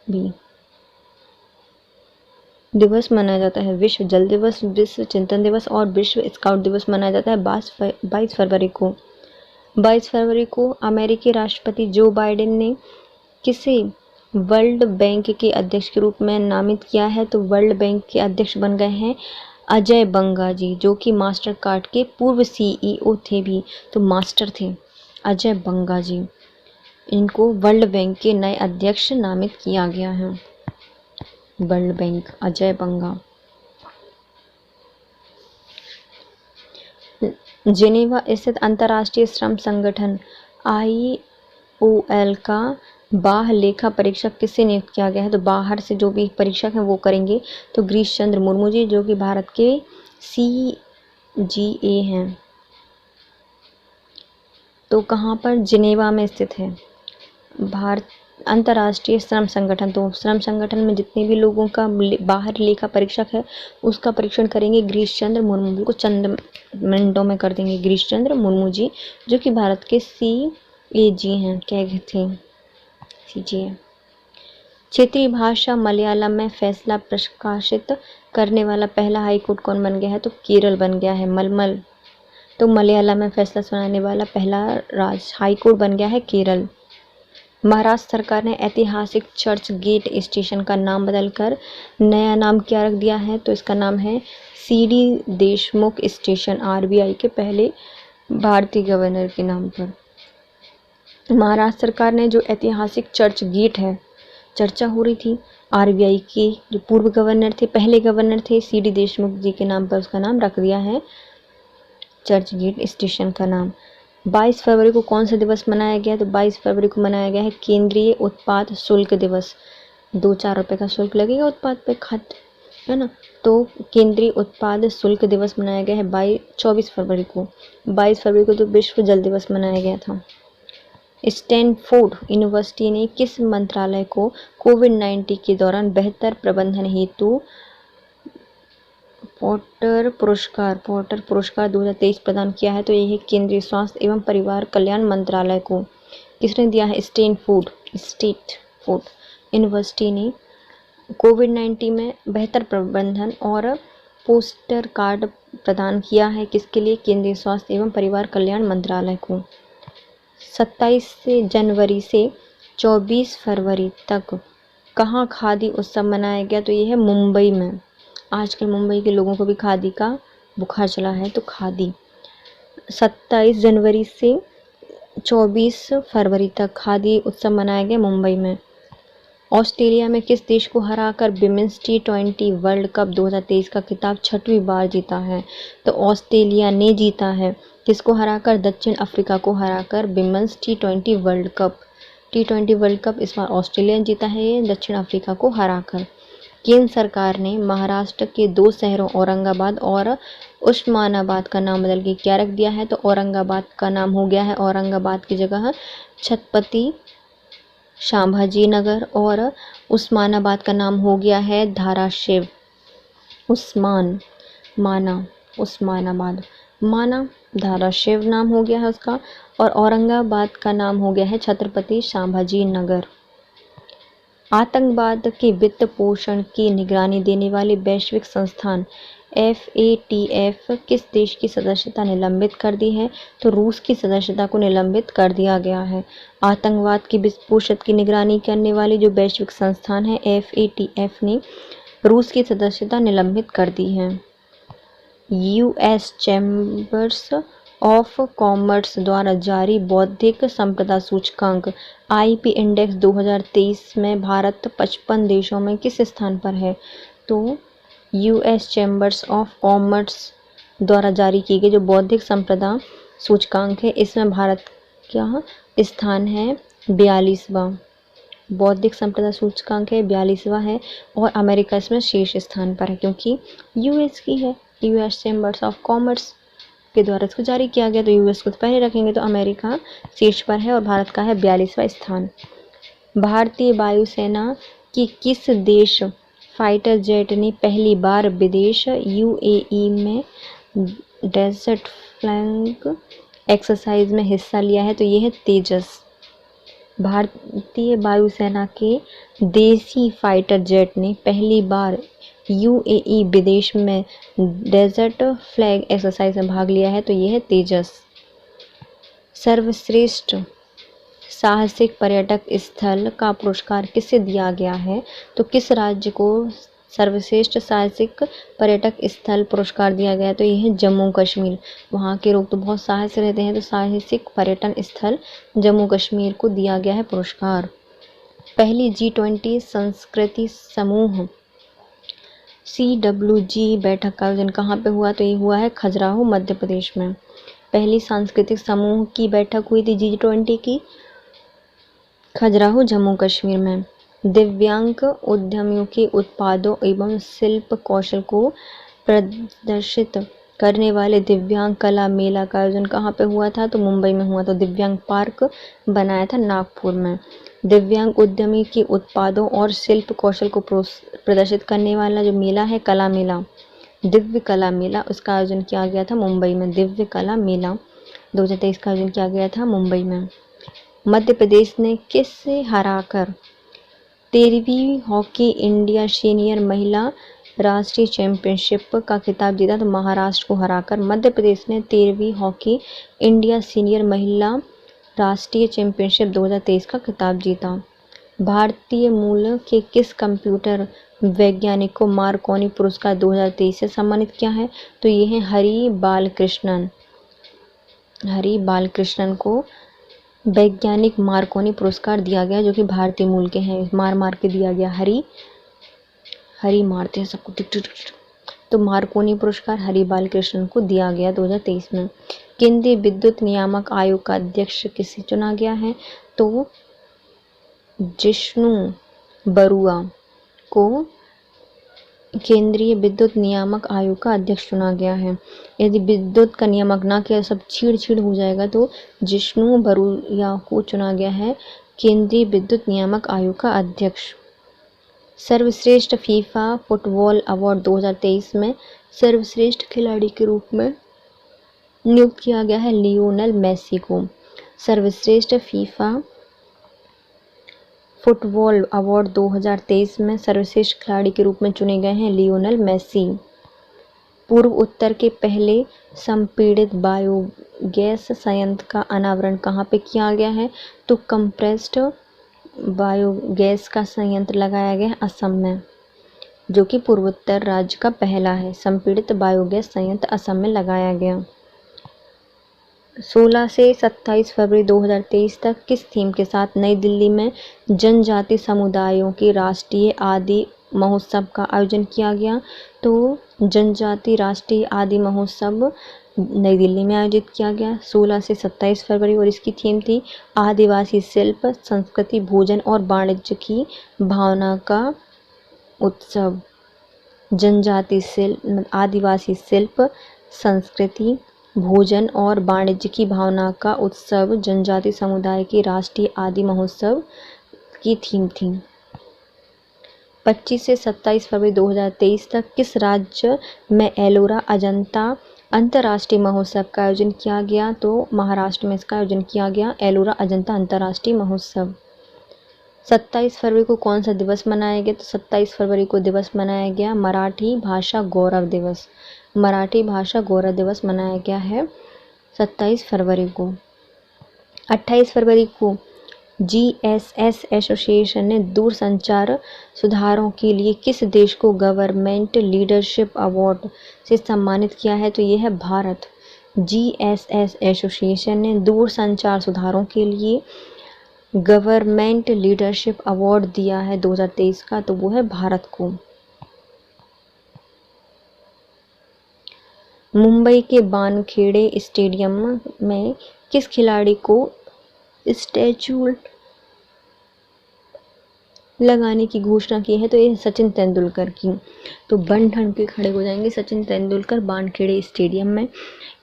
भी दिवस मनाया जाता है। विश्व जल दिवस, विश्व चिंतन दिवस और विश्व स्काउट दिवस मनाया जाता है 22 फरवरी को। 22 फरवरी को अमेरिकी राष्ट्रपति जो बाइडेन ने किसे वर्ल्ड बैंक के अध्यक्ष के रूप में नामित किया है? तो वर्ल्ड बैंक के अध्यक्ष बन गए हैं अजय बंगा जी, जो कि मास्टर कार्ड के पूर्व CEO थे भी, तो मास्टर थे अजय बंगा जी। इनको वर्ल्ड बैंक के नए अध्यक्ष नामित किया गया है। वर्ल्ड बैंक अजय बंगा। जेनेवा स्थित अंतर्राष्ट्रीय श्रम संगठन IOL का बाह्य लेखा परीक्षक किससे नियुक्त किया गया है? तो बाहर से जो भी परीक्षक हैं वो करेंगे, तो गिरीश चंद्र मुर्मू जी, जो कि भारत के CGA हैं। तो कहाँ पर? जिनेवा में स्थित है भारत अंतर्राष्ट्रीय श्रम संगठन। तो श्रम संगठन में जितने भी लोगों का बाहर लेखा परीक्षक है उसका परीक्षण करेंगे गिरीश चंद्र मुर्मू को चंद मिनटों में कर देंगे। गिरीश चंद्र मुर्मू जी, जो कि भारत के CAG हैं, क्या थे? CGA। क्षेत्रीय भाषा मलयालम में फैसला प्रकाशित करने वाला पहला हाईकोर्ट कौन बन गया है? तो केरल बन गया है। मलमल। तो मलयालम में फैसला सुनाने वाला पहला हाईकोर्ट बन गया है केरल। महाराष्ट्र सरकार ने ऐतिहासिक चर्च गेट स्टेशन का नाम बदलकर नया नाम क्या रख दिया है? तो इसका नाम है CD देशमुख स्टेशन, RBI के पहले भारतीय गवर्नर के नाम पर। महाराष्ट्र सरकार ने जो ऐतिहासिक चर्च गेट है चर्चा हो रही थी। आरबीआई के जो पूर्व गवर्नर थे, पहले गवर्नर थे सीडी देशमुख जी के नाम पर उसका नाम रख दिया है चर्च गेट स्टेशन का नाम। 22 फरवरी को कौन सा दिवस मनाया गया? तो 22 फरवरी को मनाया गया है केंद्रीय उत्पाद शुल्क दिवस। 2-4 रुपये का शुल्क लगेगा उत्पाद पे, खाद्य, है ना। तो केंद्रीय उत्पाद शुल्क दिवस मनाया गया है 24 फरवरी को। 22 फरवरी को तो विश्व जल दिवस मनाया गया था। स्टैनफोर्ड यूनिवर्सिटी ने किस मंत्रालय को कोविड-19 के दौरान बेहतर प्रबंधन हेतु पॉटर पुरस्कार 2023 प्रदान किया है? तो यह केंद्रीय स्वास्थ्य एवं परिवार कल्याण मंत्रालय को। किसने दिया है? स्टैनफोर्ड यूनिवर्सिटी ने कोविड-19 में बेहतर प्रबंधन और पोस्टर कार्ड प्रदान किया है। किसके लिए? केंद्रीय स्वास्थ्य एवं परिवार कल्याण मंत्रालय को। 27 जनवरी से 24 फरवरी तक कहाँ खादी उत्सव मनाया गया? तो ये है मुंबई में। आजकल मुंबई के लोगों को भी खादी का बुखार चला है, तो खादी। 27 जनवरी से 24 फरवरी तक खादी उत्सव मनाया गया मुंबई में। ऑस्ट्रेलिया में किस देश को हराकर विमेंस T20 वर्ल्ड कप 2023 का खिताब 6वीं बार जीता है? तो ऑस्ट्रेलिया ने जीता है। किसको हराकर? दक्षिण अफ्रीका को हराकर women's T20 world cup. T20 world cup इस बार ऑस्ट्रेलिया ने जीता है, दक्षिण अफ्रीका को हराकर। केंद्र सरकार ने महाराष्ट्र के 2 शहरों औरंगाबाद और उस्मानाबाद का नाम बदल के क्या रख दिया है? तो औरंगाबाद का नाम हो गया है, औरंगाबाद की जगह छत्रपति संभाजी नगर, और उस्मानाबाद का नाम हो गया है धाराशिव। उस्मानाबाद माना धाराशिव नाम हो गया है उसका, और औरंगाबाद का नाम हो गया है छत्रपति संभाजी नगर। आतंकवाद के वित्त पोषण की निगरानी देने वाले वैश्विक संस्थान FATF किस देश की सदस्यता निलंबित कर दी है? तो रूस की सदस्यता को निलंबित कर दिया गया है। आतंकवाद की वित्त पोषण की निगरानी करने वाली जो वैश्विक संस्थान है FATF ने रूस की सदस्यता निलंबित कर दी है। US चैम्बर्स ऑफ कॉमर्स द्वारा जारी बौद्धिक संपदा सूचकांक IP इंडेक्स 2023 में भारत 55 देशों में किस स्थान पर है? तो US चैम्बर्स ऑफ कॉमर्स द्वारा जारी की गई जो बौद्धिक संपदा सूचकांक है, इसमें भारत का स्थान है 42वां। बौद्धिक संपदा सूचकांक है 42वां है, और अमेरिका इसमें शीर्ष स्थान पर है क्योंकि US की है। US चैम्बर्स ऑफ कॉमर्स के द्वारा इसको जारी किया गया, तो US को पहले रखेंगे, तो अमेरिका शीर्ष पर है और भारत का है 42वां स्थान। भारतीय वायुसेना की किस देश फाइटर जेट ने पहली बार विदेश UAE में डेजर्ट फ्लैग एक्सरसाइज में हिस्सा लिया है? तो ये है तेजस। भारतीय वायुसेना के देसी फाइटर जेट ने पहली बार UAE विदेश में डेजर्ट फ्लैग एक्सरसाइज में भाग लिया है, तो ये है तेजस। सर्वश्रेष्ठ साहसिक पर्यटक स्थल का पुरस्कार किसे दिया गया है? तो किस राज्य को सर्वश्रेष्ठ साहसिक पर्यटक स्थल पुरस्कार दिया गया? तो यह है जम्मू कश्मीर। वहाँ के लोग तो बहुत साहस रहते हैं, तो साहसिक पर्यटन स्थल जम्मू कश्मीर को दिया गया है पुरस्कार। पहली G20 संस्कृति समूह CWG बैठक का आयोजन कहाँ पे हुआ? तो ये हुआ है खजुराहो मध्य प्रदेश में। पहली सांस्कृतिक समूह की बैठक हुई थी G20 की खजुराहो जम्मू कश्मीर में। दिव्यांग उद्यमियों के उत्पादों एवं शिल्प कौशल को प्रदर्शित करने वाले दिव्यांग कला मेला का आयोजन कहाँ पे हुआ था? तो मुंबई में हुआ था। दिव्यांग पार्क बनाया था नागपुर में। दिव्यांग उद्यमी के उत्पादों और शिल्प कौशल को प्रदर्शित करने वाला जो मेला है कला मेला, दिव्य कला मेला, उसका आयोजन किया गया था मुंबई में। दिव्य कला मेला 2023 का आयोजन किया गया था मुंबई में। मध्य प्रदेश ने किससे हराकर 13वीं हॉकी इंडिया सीनियर महिला राष्ट्रीय चैंपियनशिप का खिताब जीता? तो महाराष्ट्र को हराकर मध्य प्रदेश ने 13वीं हॉकी इंडिया सीनियर महिला राष्ट्रीय चैंपियनशिप 2023 का खिताब जीता। भारतीय मूल के किस कंप्यूटर वैज्ञानिक को मार्कोनी पुरस्कार 2023 से सम्मानित किया है? तो ये है हरि बालकृष्णन को वैज्ञानिक मार्कोनी पुरस्कार दिया गया, जो कि भारतीय मूल के हैं। मार के दिया गया, हरी मारते हैं सबको, टिक टिक टिक। तो मार्कोनी पुरस्कार हरि बालकृष्णन को दिया गया 2023 में। केंद्रीय विद्युत नियामक आयोग का अध्यक्ष किसे चुना गया है? तो जिष्णु बरुआ को केंद्रीय विद्युत नियामक आयोग का अध्यक्ष चुना गया है। यदि विद्युत का नियामक ना किया, सब छीड़ हो जाएगा, तो जिष्णु बरुआ को चुना गया है केंद्रीय विद्युत नियामक आयोग का अध्यक्ष। सर्वश्रेष्ठ फीफा फुटबॉल अवार्ड 2023 में सर्वश्रेष्ठ खिलाड़ी के रूप में नियुक्त किया गया है लियोनेल मेसी को। सर्वश्रेष्ठ फीफा फुटबॉल अवार्ड 2023 में सर्वश्रेष्ठ खिलाड़ी के रूप में चुने गए हैं लियोनेल मेसी। पूर्व उत्तर के पहले संपीड़ित बायोगैस संयंत्र का अनावरण कहाँ पे किया गया है? तो कंप्रेस्ड बायोगैस का संयंत्र लगाया गया है असम में, जो कि पूर्वोत्तर राज्य का पहला है। संपीड़ित बायोगैस संयंत्र असम में लगाया गया। 16 से 27 फरवरी 2023 तक किस थीम के साथ नई दिल्ली में जनजाति समुदायों के राष्ट्रीय आदि महोत्सव का आयोजन किया गया? तो जनजाति राष्ट्रीय आदि महोत्सव नई दिल्ली में आयोजित किया गया 16 से 27 फरवरी, और इसकी थीम थी आदिवासी शिल्प, संस्कृति, भोजन और वाणिज्य की भावना का उत्सव। जनजाति शिल्प, आदिवासी शिल्प, संस्कृति, भोजन और वाणिज्य की भावना का उत्सव जनजाति समुदाय के राष्ट्रीय आदि महोत्सव की थीम थी। 25 से 27 फरवरी 2023 तक किस राज्य में एलोरा अजंता अंतर्राष्ट्रीय महोत्सव का आयोजन किया गया? तो महाराष्ट्र में इसका आयोजन किया गया एलोरा अजंता अंतर्राष्ट्रीय महोत्सव। 27 फरवरी को कौन सा दिवस मनाया गया? तो 27 फरवरी को दिवस मनाया गया मराठी भाषा गौरव दिवस। मराठी भाषा गौरव दिवस मनाया गया है 27 फरवरी को। 28 फरवरी को GSS एसोसिएशन ने दूरसंचार सुधारों के लिए किस देश को गवर्नमेंट लीडरशिप अवार्ड से सम्मानित किया है? तो ये है भारत। GSS एसोसिएशन ने दूरसंचार सुधारों के लिए गवर्नमेंट लीडरशिप अवार्ड दिया है 2023 का, तो वो है भारत को। मुंबई के वानखेड़े स्टेडियम में किस खिलाड़ी को स्टैचू लगाने की घोषणा की है? तो ये सचिन तेंदुलकर की। तो बन ठन के खड़े हो जाएंगे सचिन तेंदुलकर वानखेड़े स्टेडियम में।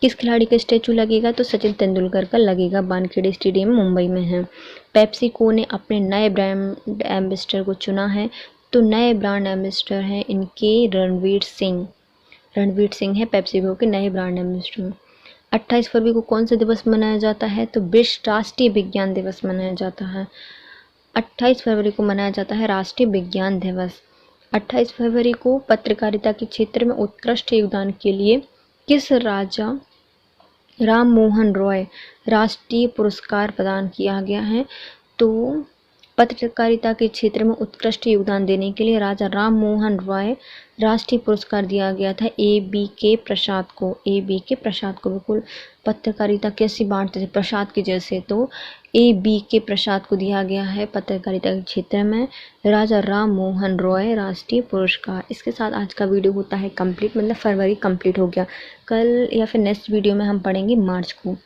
किस खिलाड़ी का स्टैचू लगेगा? तो सचिन तेंदुलकर का लगेगा, वानखेड़े स्टेडियम मुंबई में है। पेप्सिको ने अपने नए ब्रांड एम्बेसडर को चुना है, तो नए ब्रांड एम्बेसडर हैं इनके रणवीर सिंह है पेप्सिको के नए ब्रांड एम्बेसडर। 28 फरवरी को कौन सा दिवस मनाया जाता है? तो विश्व राष्ट्रीय विज्ञान दिवस मनाया जाता है। 28 फरवरी को मनाया जाता है राष्ट्रीय विज्ञान दिवस। 28 फरवरी को पत्रकारिता के क्षेत्र में उत्कृष्ट योगदान के लिए किस राजा राम मोहन रॉय राष्ट्रीय पुरस्कार प्रदान किया गया है? तो पत्रकारिता के क्षेत्र में उत्कृष्ट योगदान देने के लिए राजा राम मोहन रॉय राष्ट्रीय पुरस्कार दिया गया था A.B.K. प्रसाद को। A.B.K. प्रसाद को, बिल्कुल पत्रकारिता कैसी बांटते थे प्रसाद के जैसे, तो A.B.K. प्रसाद को दिया गया है पत्रकारिता के क्षेत्र में राजा राम मोहन रॉय राष्ट्रीय पुरस्कार। इसके साथ आज का वीडियो होता है कंप्लीट, मतलब फरवरी कंप्लीट हो गया। कल या फिर नेक्स्ट वीडियो में हम पढ़ेंगे मार्च को।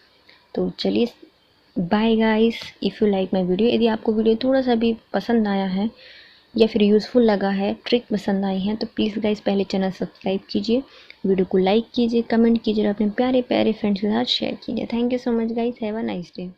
तो चलिए, bye guys. If you like my video, यदि आपको वीडियो थोड़ा सा भी पसंद आया है या फिर यूज़फुल लगा है, ट्रिक पसंद आई है, तो प्लीज़ गाइस पहले चैनल सब्सक्राइब कीजिए, वीडियो को लाइक कीजिए, कमेंट कीजिए और अपने प्यारे प्यारे फ्रेंड्स के साथ शेयर कीजिए। Thank you so much guys, have a nice day.